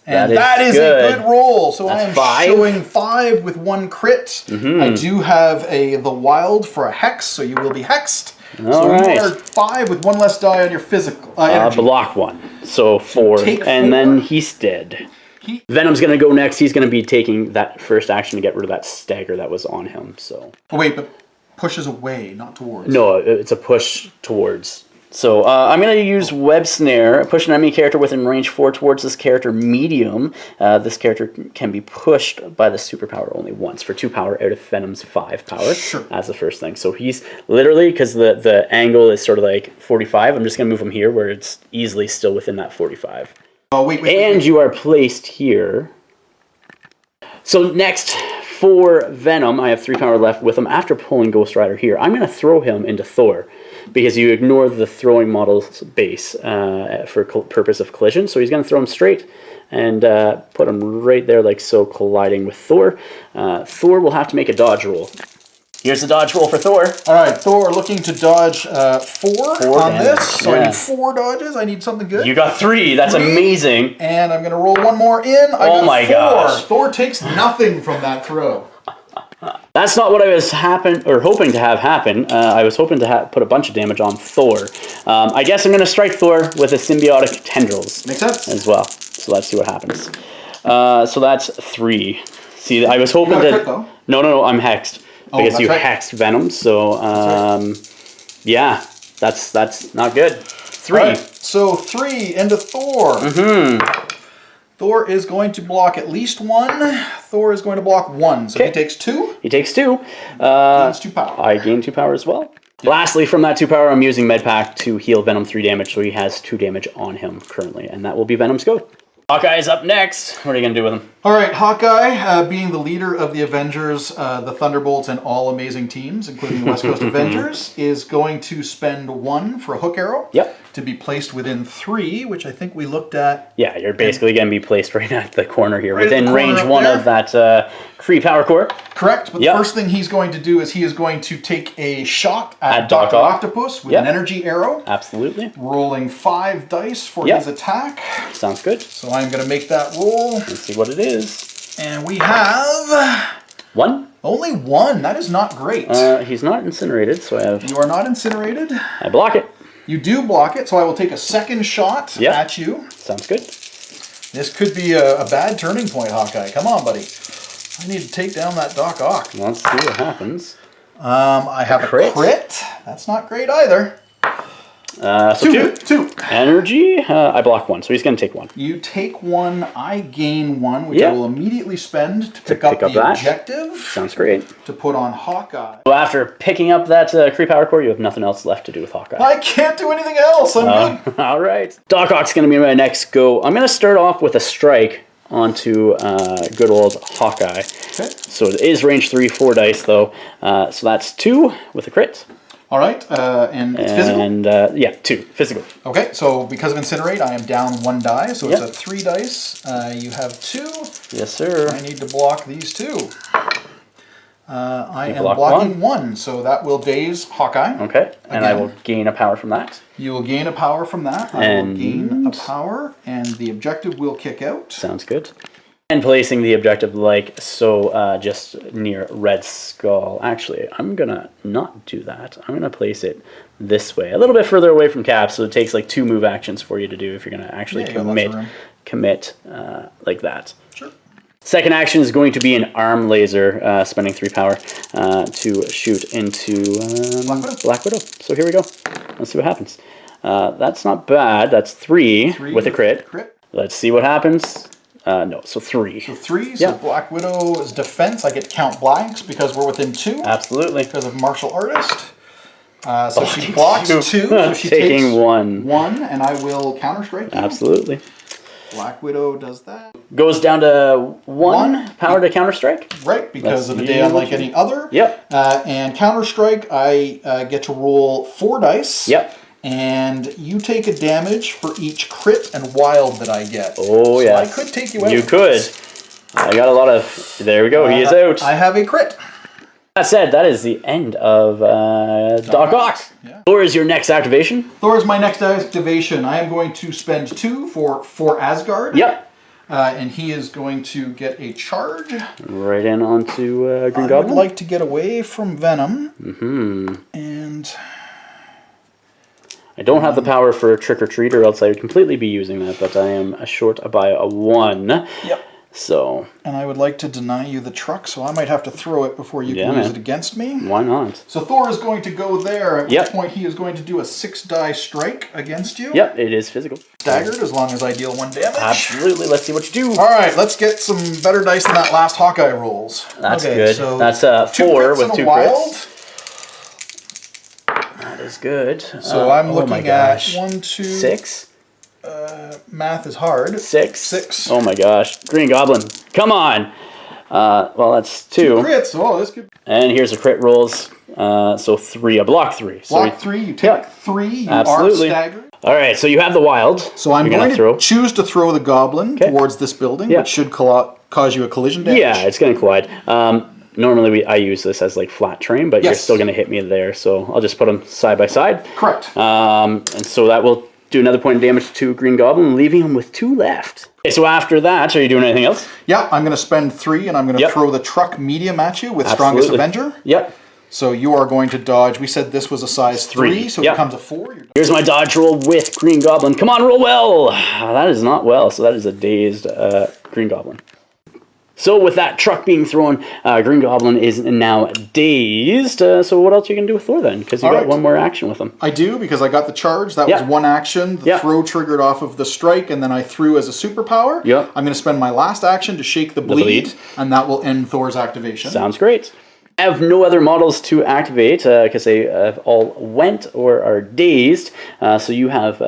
And that is a good roll. So I am showing 5 with 1 crit. I do have the Wild for a Hex, so you will be hexed. You are 5 with 1 less die on your physical energy. Block 1. So 4. And then he's dead. Venom's going to go next. He's going to be taking that first action to get rid of that stagger that was on him. So. Oh, wait, but pushes away, not towards. No, it's a push towards. So I'm going to use Web Snare, push an enemy character within range 4 towards this character medium. This character can be pushed by the superpower only once for 2 power out of Venom's 5 power. Sure. As the first thing. So he's literally, because the angle is sort of like 45, I'm just going to move him here where it's easily still within that 45. Oh, wait. You are placed here. So next, for Venom, I have 3 power left with him. After pulling Ghost Rider here, I'm going to throw him into Thor, because you ignore the throwing model's base for purpose of collision. So he's going to throw him straight and put him right there like so, colliding with Thor. Thor will have to make a dodge roll. Here's the dodge roll for Thor. All right, Thor looking to dodge 4 on this. So I need 4 dodges. I need something good. You got 3. That's amazing. And I'm going to roll 1 more in. Oh my gosh. Thor takes nothing from that throw. That's not what I was hoping to have happen. I was hoping to put a bunch of damage on Thor. I guess I'm going to strike Thor with a symbiotic tendrils. Makes sense. As well. So let's see what happens. So that's 3. See, I was hoping you got a crit, though? No, I'm hexed. Because you hexed Venom, so yeah, that's not good. 3. Right, so 3 into Thor. Thor is going to block at least 1. Thor is going to block 1, so he takes 2. He takes 2. Gains 2 power. I gain 2 power as well. Yep. Lastly, from that 2 power, I'm using Medpack to heal Venom 3 damage, so he has 2 damage on him currently, and that will be Venom's go. Hawkeye's up next. What are you going to do with him? All right, Hawkeye, being the leader of the Avengers, the Thunderbolts, and all amazing teams, including the West Coast Avengers, is going to spend 1 for a hook arrow. Yep. To be placed within 3, which I think we looked at. Yeah, you're basically going to be placed right at the corner here, within range 1 of that Kree Power Core. Correct, but the first thing he's going to do is he is going to take a shot at Dr. Octopus with an energy arrow. Absolutely. Rolling 5 dice for his attack. Sounds good. So I'm going to make that roll. Let's see what it is. And we have 1. Only 1. That is not great. He's not incinerated, so I have... You are not incinerated. I block it. You do block it, so I will take a second shot at you. Sounds good. This could be a bad turning point, Hawkeye. Come on, buddy. I need to take down that Doc Ock. Let's see what happens. I have a crit. That's not great either. So 2. Energy. I block 1, so he's going to take 1. You take 1. I gain 1, which I will immediately spend to pick up the objective. Sounds great. To put on Hawkeye. So after picking up that Kree Power Core, you have nothing else left to do with Hawkeye. I can't do anything else. I'm good. All right. Doc Ock's going to be my next go. I'm going to start off with a strike onto good old Hawkeye. Okay. So it is range 3, 4 dice though. So that's 2 with a crit. All right, and it's physical? And, 2, physical. Okay, so because of Incinerate, I am down 1 die, so it's a 3 dice. You have 2. Yes, sir. I need to block these 2. I am blocking 1, so that will daze Hawkeye. Okay, and I will gain a power from that. You will gain a power from that. I will gain a power, and the objective will kick out. Sounds good. And placing the objective like so, just near Red Skull. Actually, I'm going to not do that. I'm going to place it this way, a little bit further away from Cap, so it takes like 2 move actions for you to do if you're going to actually commit like that. Sure. Second action is going to be an arm laser, spending 3 power to shoot into Black Widow. So here we go. Let's see what happens. That's not bad. That's 3 with a crit. Let's see what happens. No, so 3. So 3, so Black Widow's defense, I get to count blanks because we're within 2. Absolutely. Because of martial artist. So she blocks 2. So she taking takes 1. 1, and I will counter-strike you. Absolutely. Black Widow does that. Goes down to 1 power to counter-strike. Right, because of the day unlike any other. Yep. And counter-strike, I get to roll 4 dice. Yep. And you take a damage for each crit and wild that I get. Oh, yeah. yes. I could take you out. You could. I got a lot of... There we go. He is out. I have a crit. That said, that is the end of Doc Ock. Yeah. Thor is your next activation. Thor is my next activation. I am going to spend 2 for Asgard. Yep. And he is going to get a charge. Right in onto Green Goblin. I would like to get away from Venom. Mm-hmm. And... I don't have the power for a Trick or Treat, or else I would completely be using that, but I am short by a 1. Yep. So. And I would like to deny you the truck, so I might have to throw it before you can use it against me. Why not? So Thor is going to go there, at which point he is going to do a 6-die strike against you. Yep, it is physical. Staggered, as long as I deal 1 damage. Absolutely, let's see what you do. Alright, let's get some better dice than that last Hawkeye rolls. That's good. So that's 4 with 2 crits. That is good. So I'm looking at 1, 2... 6? Math is hard. 6. Oh my gosh. Green Goblin, come on! Well, that's 2. 2 crits. Oh, this could... And here's the crit rolls. So 3, a block 3. Block 3, you take 3, you are staggered. Alright, so you have the wild. So I'm going to choose to throw the goblin towards this building, which should cause you a collision damage. Yeah, it's going to collide. Normally I use this as like flat terrain, but you're still going to hit me there, so I'll just put them side by side. Correct. And so that will do another point of damage to Green Goblin, leaving him with 2 left. Okay, so after that, are you doing anything else? Yeah, I'm going to spend 3, and I'm going to throw the truck medium at you with Strongest Avenger. Yep. So you are going to dodge. We said this was a size 3, so it becomes a 4. Here's my dodge roll with Green Goblin. Come on, roll well! That is not well, so that is a dazed Green Goblin. So with that truck being thrown, Green Goblin is now dazed. So what else are you going to do with Thor then? Because you got 1 more action with him. I do, because I got the charge. That was 1 action. The throw triggered off of the strike, and then I threw as a superpower. Yep. I'm going to spend my last action to shake the bleed, and that will end Thor's activation. Sounds great. I have no other models to activate because they all went or are dazed. So you have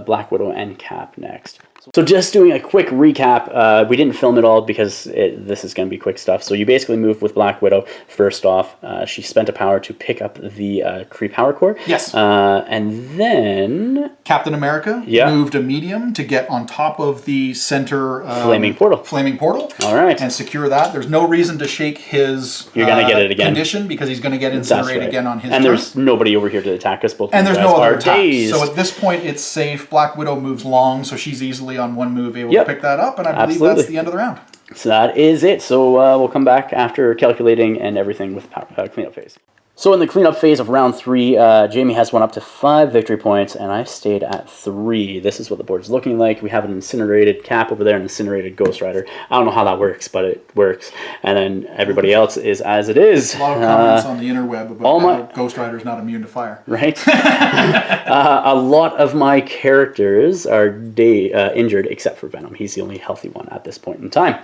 Black Widow and Cap next. So just doing a quick recap, we didn't film it all because this is going to be quick stuff. So you basically moved with Black Widow. First off, she spent a power to pick up the Kree Power Core. Yes. And then... Captain America moved a medium to get on top of the center... Flaming Portal. Flaming Portal. All right. And secure that. There's no reason to shake his You're gonna get it again. Condition because he's going to get incinerated again on his turn. And there's nobody over here to attack us. Both and there's no other attack. Dazed. So at this point, it's safe. Black Widow moves long, so she's easily on 1 move able to pick that up, and I believe that's the end of the round. So that is it. So we'll come back after calculating and everything with cleanup phase. So in the cleanup phase of round 3, Jamie has won up to 5 victory points, and I stayed at 3. This is what the board's looking like. We have an incinerated Cap over there, an incinerated Ghost Rider. I don't know how that works, but it works. And then everybody else is as it is. A lot of comments on the interweb about how Ghost Rider is not immune to fire. Right? A lot of my characters are injured, except for Venom. He's the only healthy one at this point in time.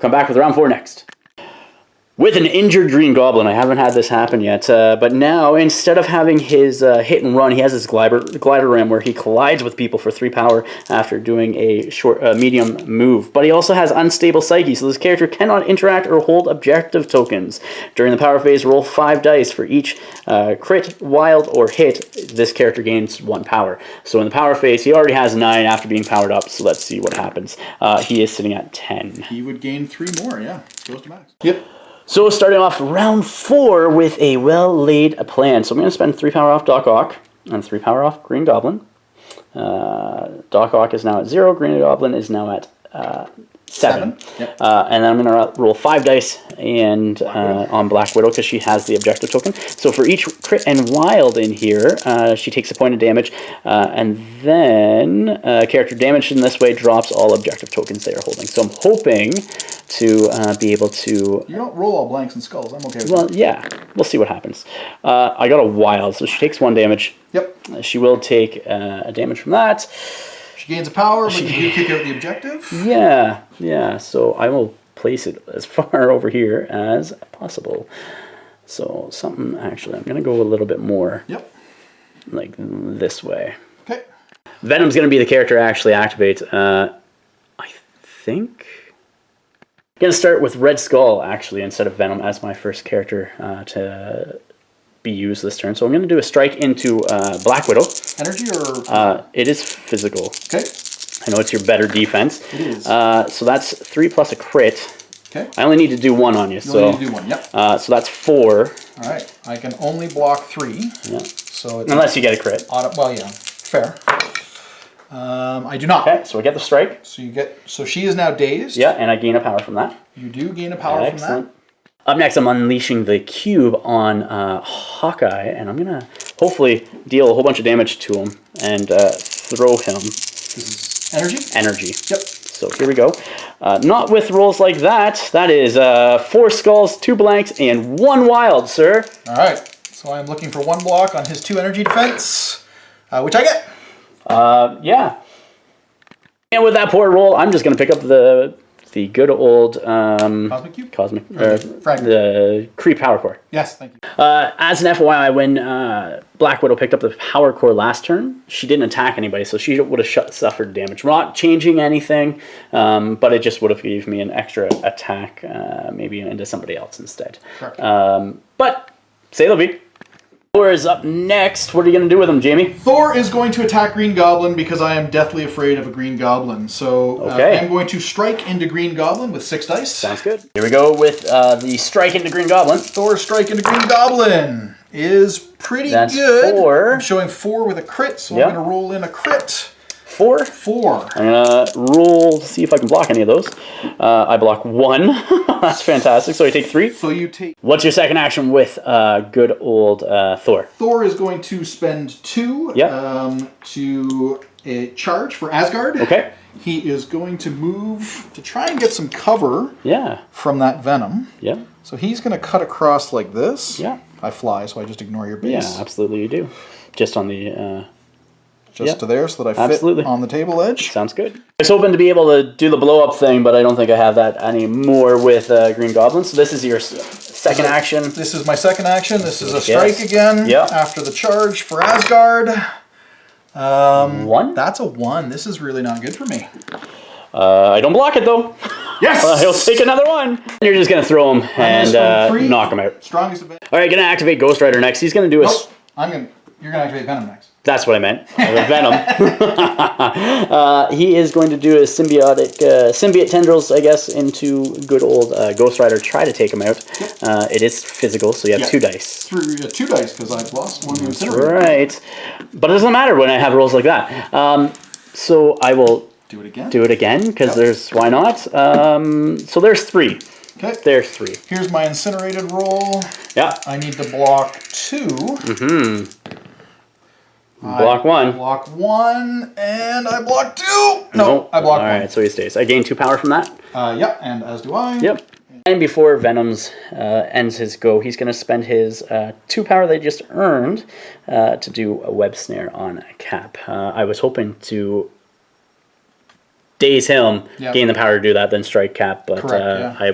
Come back with round 4 next. With an injured Green Goblin, I haven't had this happen yet, but now instead of having his hit and run, he has his glider ram where he collides with people for 3 power after doing a medium move. But he also has unstable psyche, so this character cannot interact or hold objective tokens. During the power phase, roll 5 dice for each crit, wild, or hit. This character gains 1 power. So in the power phase, he already has 9 after being powered up, so let's see what happens. He is sitting at 10. He would gain 3 more, yeah. Goes to max. Yep. So starting off round 4 with a well-laid plan. So I'm going to spend 3 power off Doc Ock and 3 power off Green Goblin. Doc Ock is now at 0. Green Goblin is now at 7. Yep. And then I'm going to roll 5 dice and on Black Widow because she has the objective token. So for each crit and wild in here, she takes a point of damage, and then character damaged in this way drops all objective tokens they are holding. So I'm hoping to be able to... You don't roll all blanks and skulls. I'm okay with that. Yeah. We'll see what happens. I got a wild, so she takes 1 damage. Yep. She will take a damage from that. She gains a power, but you do kick out the objective. Yeah. So I will place it as far over here as possible. So something, actually, I'm going to go a little bit more. Yep. Like this way. Okay. Venom's going to be the character I actually activate. I think... I'm going to start with Red Skull, actually, instead of Venom as my first character to be used this turn. So I'm going to do a strike into Black Widow. Energy or...? It is physical. Okay. I know it's your better defense. It is. So that's 3 plus a crit. Okay. I only need to do 1 on you. You only need to do 1, yep. So that's 4. All right. I can only block 3. Yeah. So it's unless you get a crit. Well, yeah. Fair. I do not. Okay, so I get the strike. So you get. So she is now dazed. Yeah, and I gain a power from that. You do gain a power from that. Up next, I'm unleashing the cube on Hawkeye, and I'm gonna hopefully deal a whole bunch of damage to him and throw him. This is energy. Energy. Yep. So here we go. Not with rolls like that. That is 4 skulls, 2 blanks, and 1 wild, sir. All right. So I'm looking for 1 block on his 2 energy defense, which I get. Yeah. And with that poor roll, I'm just going to pick up the good old Cosmic Cube? the Kree Power Core. Yes, thank you. As an FYI, when Black Widow picked up the Power Core last turn, she didn't attack anybody, so she would have suffered damage. We're not changing anything, but it just would have gave me an extra attack, maybe into somebody else instead. But, say la vie. Thor is up next. What are you going to do with him, Jamie? Thor is going to attack Green Goblin because I am deathly afraid of a Green Goblin. So I'm going to strike into Green Goblin with 6 dice. Sounds good. Here we go with the strike into Green Goblin. Thor's strike into Green Goblin is pretty That's good. 4. I'm showing 4 with a crit, so I'm going to roll in a crit. 4? 4. I'm going to roll to see if I can block any of those. I block 1. That's fantastic. So I take 3. So you take... What's your second action with good old Thor? Thor is going to spend 2 to charge for Asgard. Okay. He is going to move to try and get some cover from that venom. Yeah. So he's going to cut across like this. Yeah. I fly, so I just ignore your base. Yeah, absolutely you do. Just on the... to there so that I fit on the table edge. Sounds good. I was hoping to be able to do the blow-up thing, but I don't think I have that anymore with Green Goblin. So this is your second action. This is my second action. This is a strike again after the charge for Asgard. 1? That's a 1. This is really not good for me. I don't block it, though. Yes! He'll take another 1. You're just going to throw him and knock him out. Strongest of it. All right, going to activate Ghost Rider next. He's going to do a... You're going to activate Venom next. That's what I meant. Venom. He is going to do a symbiote tendrils, I guess, into good old Ghost Rider. Try to take him out. It is physical, so you have 2 dice. 2 dice, because I've lost 1 That's right. But it doesn't matter when I have rolls like that. So I will do it again. Because there's... Why not? So there's 3. Okay. There's 3. Here's my incinerated roll. Yeah. I need to block 2. Block 1. Block 1, and I block 2. No, I block 1. Alright, so he stays. I gain 2 power from that. Yep, and as do I. Yep. And before Venom's ends his go, he's going to spend his 2 power that he just earned to do a web snare on Cap. I was hoping to daze him, gain the power to do that, then strike Cap, but I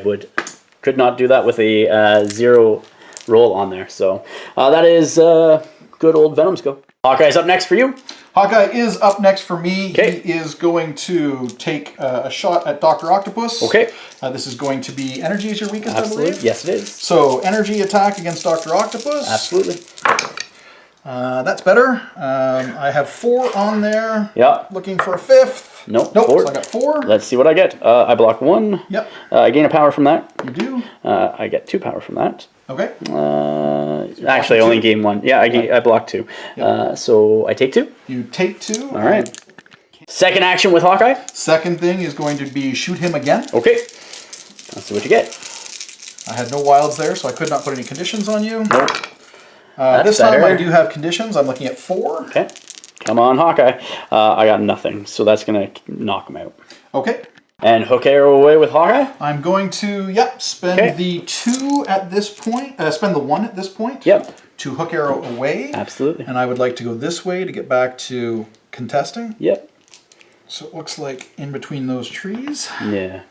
could not do that with a 0 roll on there. So that is good old Venom's go. Hawkeye's up next for you. Hawkeye is up next for me. Okay. He is going to take a shot at Dr. Octopus. Okay. This is going to be energy is your weakest, Absolutely. I believe? Yes, it is. So energy attack against Dr. Octopus. Absolutely. That's better. I have 4 on there. Yeah. Looking for a 5th. Nope. 4. So I got 4. Let's see what I get. I block 1. Yep. I gain a power from that. You do. I get 2 power from that. Okay. Actually, I only gain 1. Yeah, I block 2. Yep. So I take 2. You take 2. All right. Second action with Hawkeye. Second thing is going to be shoot him again. Okay. Let's see what you get. I had no wilds there, so I could not put any conditions on you. Nope. This time I do have conditions. I'm looking at 4. Okay. Come on, Hawkeye. I got nothing, so that's going to knock him out. Okay. And hook arrow away with Hawkeye? I'm going to, spend the 2 at this point. Spend the 1 at this point. Yep. To hook arrow away. Absolutely. And I would like to go this way to get back to contesting. Yep. So it looks like in between those trees. Yeah.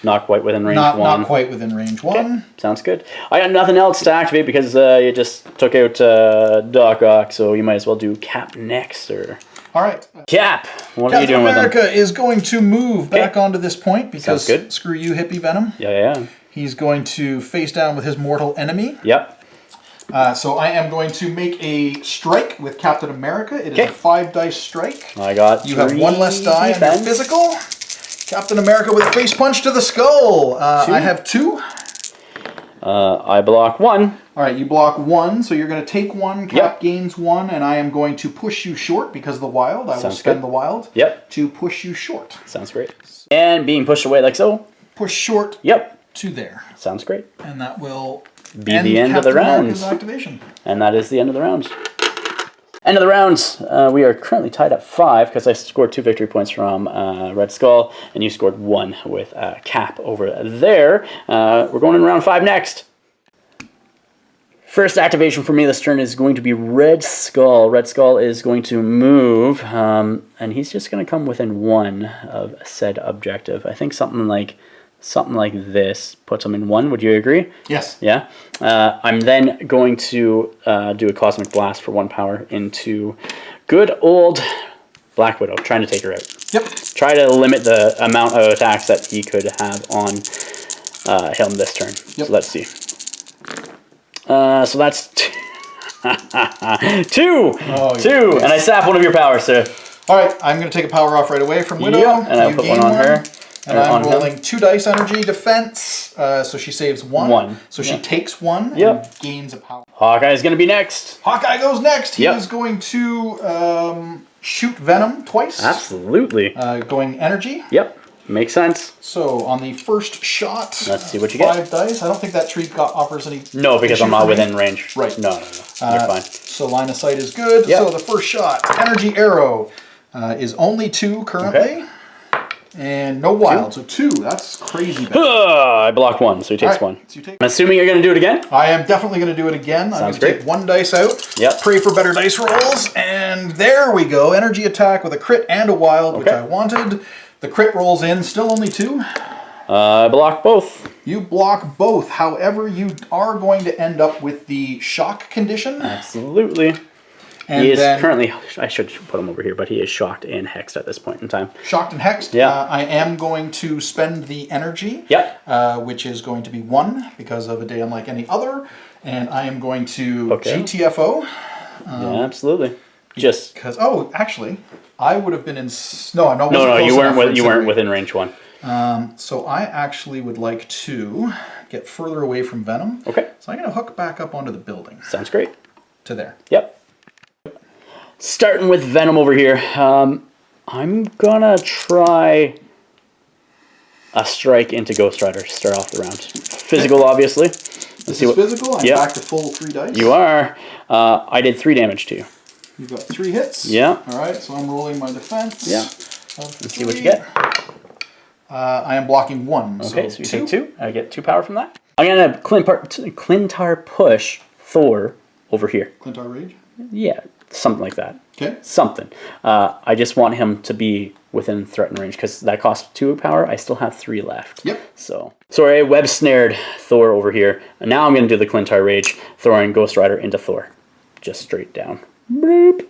Not quite within range one. Not quite within range one. Okay. Sounds good. I got nothing else to activate because you just took out Doc Ock, so you might as well do Cap next. All right. Cap, what are you doing with him? Captain America is going to move back onto this point because screw you, Hippie Venom. Yeah. He's going to face down with his mortal enemy. Yep. So I am going to make a strike with Captain America. It is a 5-dice strike. I got You have one less die on your physical. Captain America with a face punch to the skull. I have 2. I block 1. All right, you block 1, so you're going to take 1. Cap gains 1, and I am going to push you short because of the wild. I will spend the wild to push you short. Sounds great. And being pushed away like so. Push short to there. Sounds great. And that will be the end of the round. Activation. And that is the end of the round. End of the rounds. We are currently tied at 5 because I scored 2 victory points from Red Skull, and you scored 1 with Cap over there. We're going in round 5 next. First activation for me this turn is going to be Red Skull. Red Skull is going to move, and he's just going to come within 1 of said objective. I think something like this puts him in 1. Would you agree? Yes. Yeah. I'm then going to do a Cosmic Blast for 1 power into good old Black Widow, trying to take her out. Yep. Try to limit the amount of attacks that he could have on him this turn. Yep. So let's see. So that's 2. Oh, 2. And I sap one of your powers, sir. All right, I'm going to take a power off right away from Widow. Yep. And I'll put one on her. And I'm rolling 2 dice energy defense, so she saves 1. So she takes 1 and gains a power. Hawkeye's going to be next. Hawkeye goes next. He is going to shoot Venom twice. Absolutely. Going energy. Yep. Makes sense. So on the first shot, let's see what you get. 5 dice. I don't think that tree offers any. No, because I'm not within range. Right. No. You're fine. So line of sight is good. Yep. So the first shot, energy arrow, is only 2 currently. Okay. And no wild, 2. So 2. That's crazy bad. I block 1, so he takes 1. So I'm assuming you're going to do it again? I am definitely going to do it again. I'm going to take 1 dice out. Yep. Pray for better dice rolls. And there we go. Energy attack with a crit and a wild, which I wanted. The crit rolls in, still only 2. I block both. You block both. However, you are going to end up with the shock condition. Absolutely. And he is currently, I should put him over here, but he is shocked and hexed at this point in time. Shocked and hexed? Yeah. I am going to spend the energy, which is going to be 1 because of a day unlike any other. And I am going to GTFO. Yeah, absolutely. Just because, actually, I would have been in. No, you weren't within range 1. So I actually would like to get further away from Venom. Okay. So I'm going to hook back up onto the building. Sounds great. To there. Yep. Starting with Venom over here. I'm gonna try a strike into Ghost Rider to start off the round. Physical, obviously. This is physical. I'm back to full 3 dice. You are. I did 3 damage to you. You've got 3 hits. Yeah. All right. So I'm rolling my defense. Yeah. Let's see what you get. I am blocking 1. Okay, so you take 2. I get 2 power from that. I'm gonna Clintar push Thor over here. Clintar Rage. Yeah. Something like that. Okay. Something. I just want him to be within threat and range because that costs 2 power. I still have 3 left. Yep. So I web snared Thor over here. And now I'm going to do the Clintar Rage, throwing Ghost Rider into Thor. Just straight down. Boop.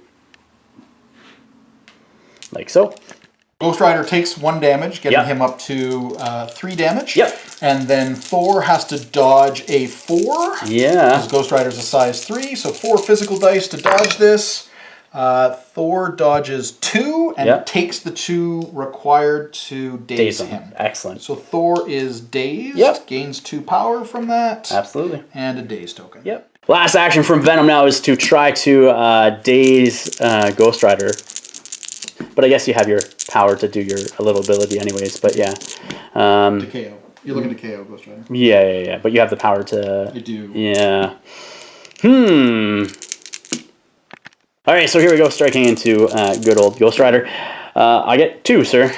Like so. Ghost Rider takes 1 damage, getting him up to 3 damage. Yep. And then Thor has to dodge a 4. Yeah. Because Ghost Rider's a size 3, so 4 physical dice to dodge this. Thor dodges 2 and takes the 2 required to daze him. Excellent. So Thor is dazed, gains 2 power from that. Absolutely. And a daze token. Yep. Last action from Venom now is to try to daze Ghost Rider. But I guess you have your power to do your little ability anyways, but yeah. To KO. You're looking to KO Ghost Rider. Yeah. But you have the power to... You do. Yeah. Alright, so here we go, striking into good old Ghost Rider. I get 2, sir.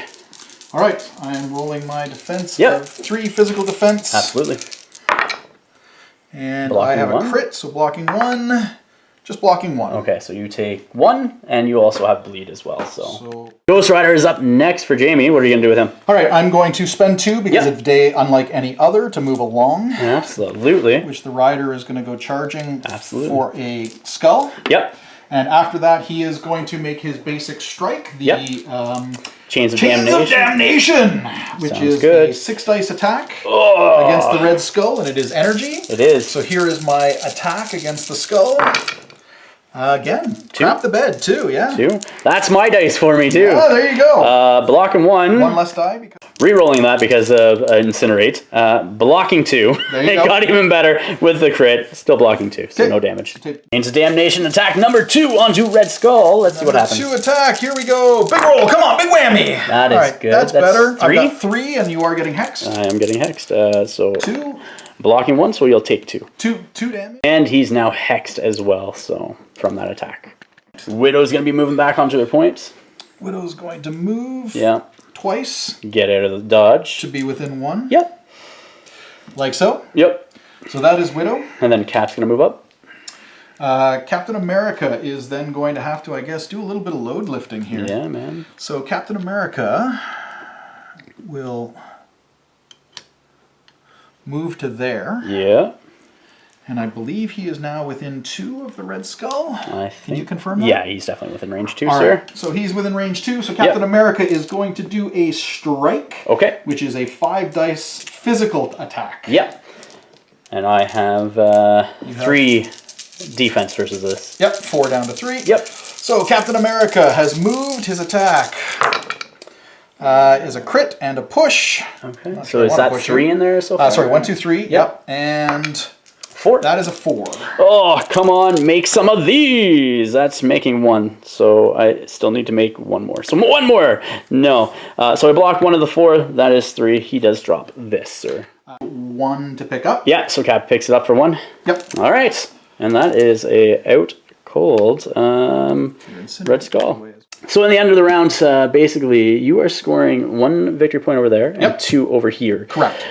Alright, I'm rolling my defense of 3 physical defense. Absolutely. And blocking I have 1. A crit, so blocking 1. Just blocking 1. Okay, so you take 1, and you also have bleed as well. So Ghost Rider is up next for Jamie. What are you going to do with him? All right, I'm going to spend 2 because it's a day unlike any other to move along. Absolutely. Which the rider is going to go charging for a skull. Yep. And after that, he is going to make his basic strike, the Chains of Damnation, which is a 6 dice attack against the red skull, and it is energy. It is. So here is my attack against the skull. Again, 2. Crap the bed, 2, 2. That's my dice for me, too. Oh, there you go. Blocking 1. 1 less die. Because Rerolling that because of Incinerate. Blocking 2. There you it go. got even better with the crit. Still blocking 2, so no damage. Chains of Damnation attack number 2 onto Red Skull. Let's see what happens. 2 attack. Here we go. Big roll. Come on, big whammy. That is good. That's better. 3? I've got 3, and you are getting hexed. I am getting hexed. So 2. Blocking 1, so you'll take 2. 2 damage. And he's now hexed as well, so from that attack. Widow's going to be moving back onto their points. Widow's going to move twice. Get out of the dodge. To be within 1. Yep. Like so. Yep. So that is Widow. And then Cap's going to move up. Captain America is then going to have to, I guess, do a little bit of load lifting here. Yeah, man. So Captain America will move to there. Yeah. And I believe he is now within 2 of the Red Skull. Can you confirm that? Yeah, he's definitely within range 2, sir. Right. So he's within range 2. So Captain America is going to do a strike. Okay. Which is a 5 dice physical attack. Yep. And I have 3 defense versus this. Yep, 4 down to 3. Yep. So Captain America has moved his attack. Is a crit and a push. Okay. So is that 3 in there so far? Sorry, 1, 2, 3. Yep. And 4. That is a 4. Oh, come on, make some of these. That's making 1. So I still need to make 1 more. So 1 more. No. So I blocked 1 of the 4. That is 3. He does drop this, sir. 1 to pick up. Yeah, so Cap picks it up for 1. Yep. All right. And that is a out cold Red Skull. So in the end of the round, basically, you are scoring 1 victory point over there and 2 over here. Correct.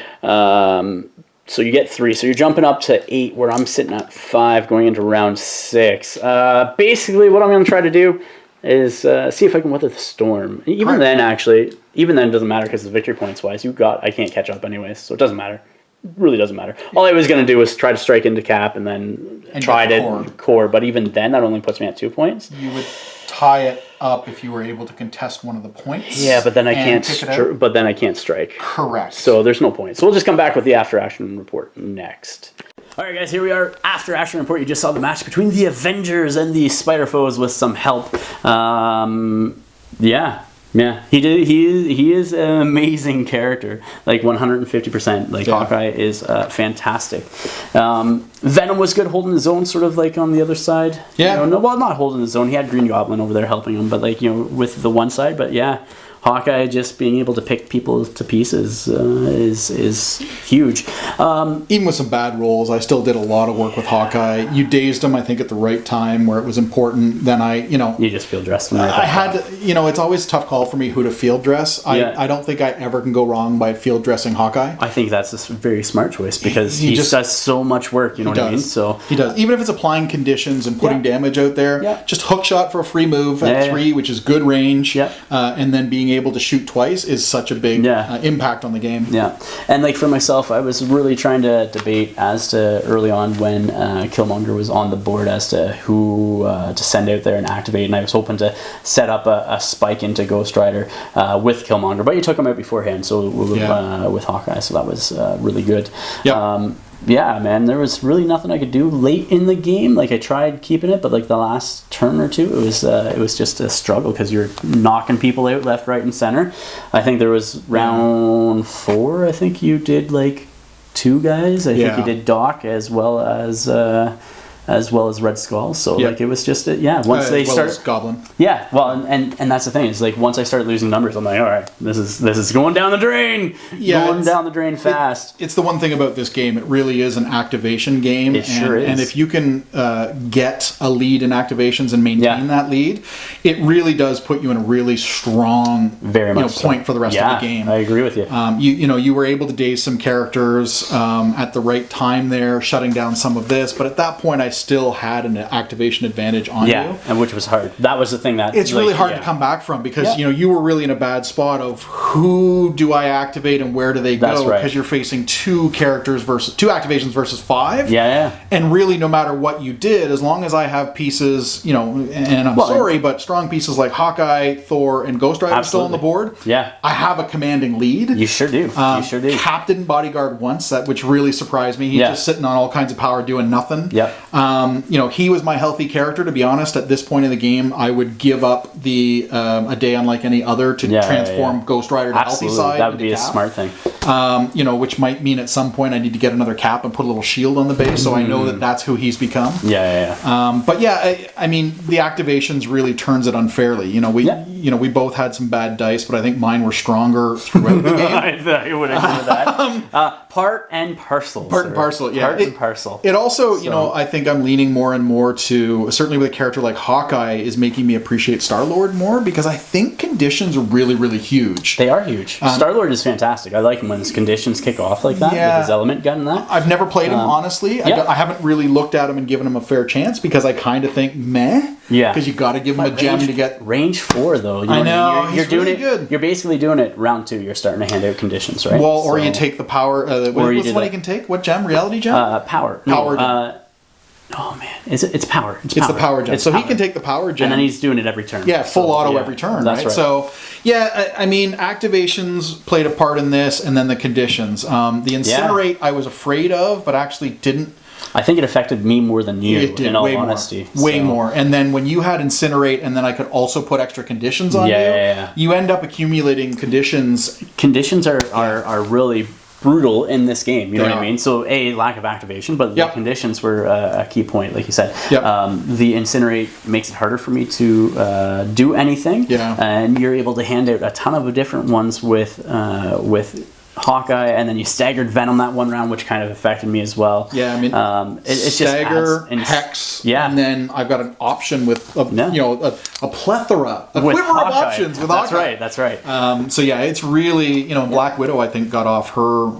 So you get 3. So you're jumping up to 8, where I'm sitting at 5 going into round 6. Basically, what I'm going to try to do is see if I can weather the storm. Even then, actually, it doesn't matter because the victory points wise, I can't catch up anyways, so it doesn't matter. It really doesn't matter. All I was going to do was try to strike into Cap and then try to core. But even then, that only puts me at 2 points. You would tie it up if you were able to contest one of the points. Yeah, but then I can't. But then I can't strike. Correct. So there's no point. So we'll just come back with the after action report next. All right, guys, here we are. After action report. You just saw the match between the Avengers and the Spider Foes with some help. Yeah, he did. He is an amazing character, like 150%. Like Hawkeye is fantastic. Venom was good holding his own, sort of like on the other side. Yeah. Well, not holding his own. He had Green Goblin over there helping him, but like with the one side. But yeah, Hawkeye just being able to pick people to pieces is huge. Even with some bad rolls, I still did a lot of work with Hawkeye. You dazed him, I think, at the right time where it was important. Then you just field dressed him. I had to, it's always a tough call for me who to field dress. I don't think I ever can go wrong by field dressing Hawkeye. I think that's a very smart choice because he just does so much work. You know what I mean? So he does. Even if it's applying conditions and putting damage out there, just hook shot for a free move at 3, which is good range, and then being able to shoot twice is such a big impact on the game. Yeah, and like for myself, I was really trying to debate as to early on when Killmonger was on the board as to who to send out there and activate, and I was hoping to set up a spike into Ghost Rider with Killmonger, but you took him out beforehand, so with Hawkeye, so that was really good. Yeah, man, there was really nothing I could do late in the game. Like I tried keeping it, but like the last turn or two, it was just a struggle because you're knocking people out left, right, and center. I think there was round 4. I think you did like 2 guys. I think you did Doc as well as Red Skull. So like it was just once they start Goblin. Yeah, well, and that's the thing is like once I start losing numbers, I'm like, all right, this is going down the drain. Going down the drain fast. It's the one thing about this game. It really is an activation game. It sure is. And if you can get a lead in activations and maintain that lead, it really does put you in a really strong point for the rest of the game. I agree with you. You were able to daze some characters at the right time there, shutting down some of this. But at that point, I still had an activation advantage on you. And which was hard. That was the thing that... It's really hard to come back from because, you were really in a bad spot of who do I activate and where do they go? Because you're facing two activations versus 5. And really, no matter what you did, as long as I have pieces, and I'm sorry, but strong pieces like Hawkeye, Thor, and Ghost Rider still on the board, I have a commanding lead. You sure do. Captain Bodyguard once, which really surprised me. He's just sitting on all kinds of power doing nothing. He was my healthy character, to be honest. At this point in the game, I would give up the A Day Unlike Any Other to transform Ghost Rider to healthy side. That would be a smart thing. Which might mean at some point I need to get another cap and put a little shield on the base, so I know that that's who he's become. But I mean, the activations really turns it unfairly. We both had some bad dice, but I think mine were stronger throughout the game. I would agree with that. Part and parcel. Part and parcel, yeah. Part and parcel. It also, I think I'm leaning more and more to, certainly with a character like Hawkeye, is making me appreciate Star-Lord more, because I think conditions are really, really huge. They are huge. Star-Lord is fantastic. I like him when his conditions kick off like that, with his element gun and that. I've never played him, honestly. I haven't really looked at him and given him a fair chance, because I kind of think, meh. Because you got to give him a gem to get... Range 4, though. I know, you're doing really good. You're basically doing it round 2. You're starting to hand out conditions, right? Well, or you take the power... what's the one you can take? What gem? Reality gem? Power. Power gem. Oh man, it's power. It's the power gem. So he can take the power gem, and then he's doing it every turn. Yeah, full auto every turn. That's right. So I mean, activations played a part in this, and then the conditions. The incinerate I was afraid of, but actually didn't. I think it affected me more than you. It did, in all honesty, way more. And then when you had incinerate, and then I could also put extra conditions on you end up accumulating conditions. Conditions are really brutal in this game, you know what I mean? So lack of activation, but the conditions were a key point, like you said. The incinerate makes it harder for me to do anything, and you're able to hand out a ton of different ones with Hawkeye, and then you staggered Venom that one round, which kind of affected me as well. Yeah, I mean, it's stagger, just Hex, and then I've got an option with a plethora, a quiver of options with Hawkeye. That's right. So it's really, Black Widow, I think, got off her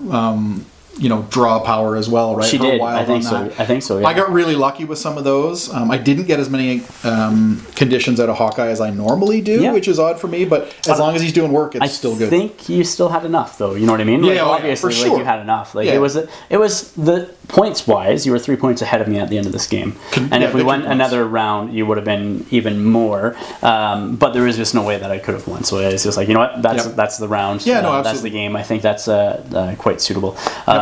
draw power as well, right? She did. I think so. Yeah. I got really lucky with some of those. I didn't get as many conditions out of Hawkeye as I normally do, which is odd for me. But as long as he's doing work, it's still good. I think you still had enough, though. You know what I mean? Obviously, for sure. You had enough. It was the points wise, you were 3 points ahead of me at the end of this game. And if we went another round, you would have been even more. But there was just no way that I could have won. So it's just like, you know what? That's the round. Yeah, no, absolutely. That's the game. I think that's quite suitable.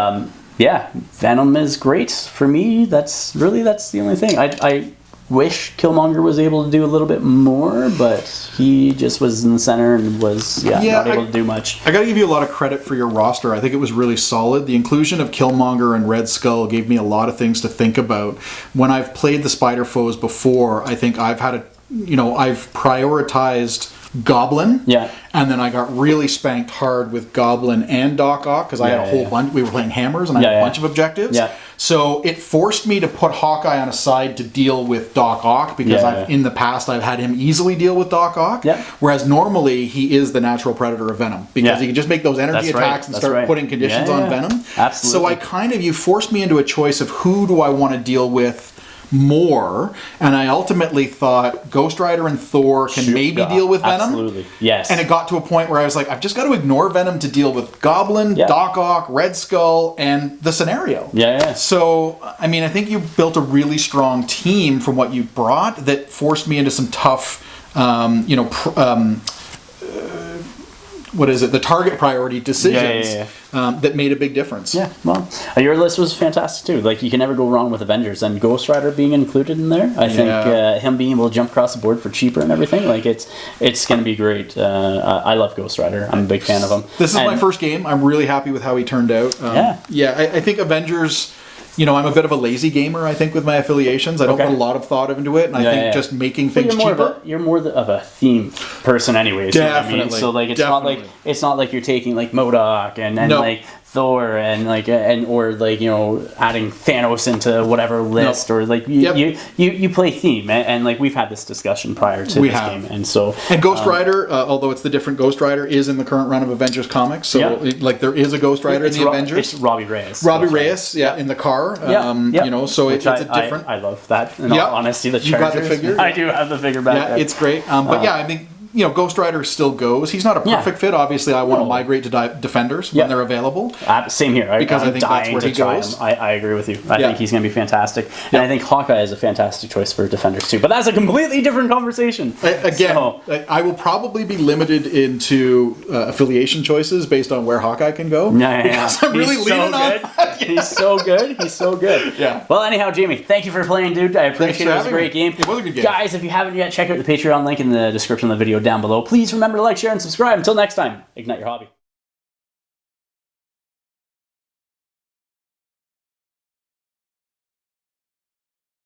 Venom is great for me. That's the only thing. I wish Killmonger was able to do a little bit more, but he just was in the center and was not able to do much. I gotta give you a lot of credit for your roster. I think it was really solid. The inclusion of Killmonger and Red Skull gave me a lot of things to think about. When I've played the Spider Foes before, I think I've had I've prioritized Goblin, and then I got really spanked hard with Goblin and Doc Ock, because I had a whole bunch. We were playing hammers, and I had a bunch of objectives. So it forced me to put Hawkeye on a side to deal with Doc Ock, because in the past I've had him easily deal with Doc Ock, whereas normally he is the natural predator of Venom, because he can just make those energy attacks and start putting conditions on Venom. Absolutely. So you forced me into a choice of who do I want to deal with more, and I ultimately thought Ghost Rider and Thor can maybe deal with Venom. Absolutely, yes. And it got to a point where I was like, I've just got to ignore Venom to deal with Goblin, Doc Ock, Red Skull, and the scenario. So, I mean, I think you built a really strong team from what you brought that forced me into some tough, the target priority decisions that made a big difference. Yeah, well, your list was fantastic too. Like, you can never go wrong with Avengers, and Ghost Rider being included in there. I think him being able to jump across the board for cheaper and everything, like, it's going to be great. I love Ghost Rider. I'm a big fan of him. This is my first game. I'm really happy with how he turned out. I think Avengers... I'm a bit of a lazy gamer, I think, with my affiliations. I don't put a lot of thought into it, and I think just making things cheaper. You're more of a theme person anyways. Definitely. You know what I mean? So, like, it's not like you're taking, like, MODOK and like Thor and or adding Thanos into whatever list or you play theme and we've had this discussion prior to this game and Ghost Rider, although it's the different Ghost Rider, is in the current run of Avengers comics. So there is a Ghost Rider in the Avengers. It's Robbie Reyes. In the car. So it's a different. I love that. In all honesty, the Chargers. You got the figure. I do have the figure back. Yeah, it's great. But I think. Ghost Rider still goes. He's not a perfect fit. Obviously, I want to migrate to Defenders when they're available. Same here. Because I think that's where he goes. I agree with you. I think he's going to be fantastic. And I think Hawkeye is a fantastic choice for Defenders too. But that's a completely different conversation. I will probably be limited into affiliation choices based on where Hawkeye can go. Because I'm really leaning on. He's so good. He's so good. Yeah. Well, anyhow, Jamie, thank you for playing, dude. I appreciate it. It was a great game. It was a good game. Guys, if you haven't yet, check out the Patreon link in the description of the video down below. Please remember to like, share, and subscribe. Until next time, ignite your hobby.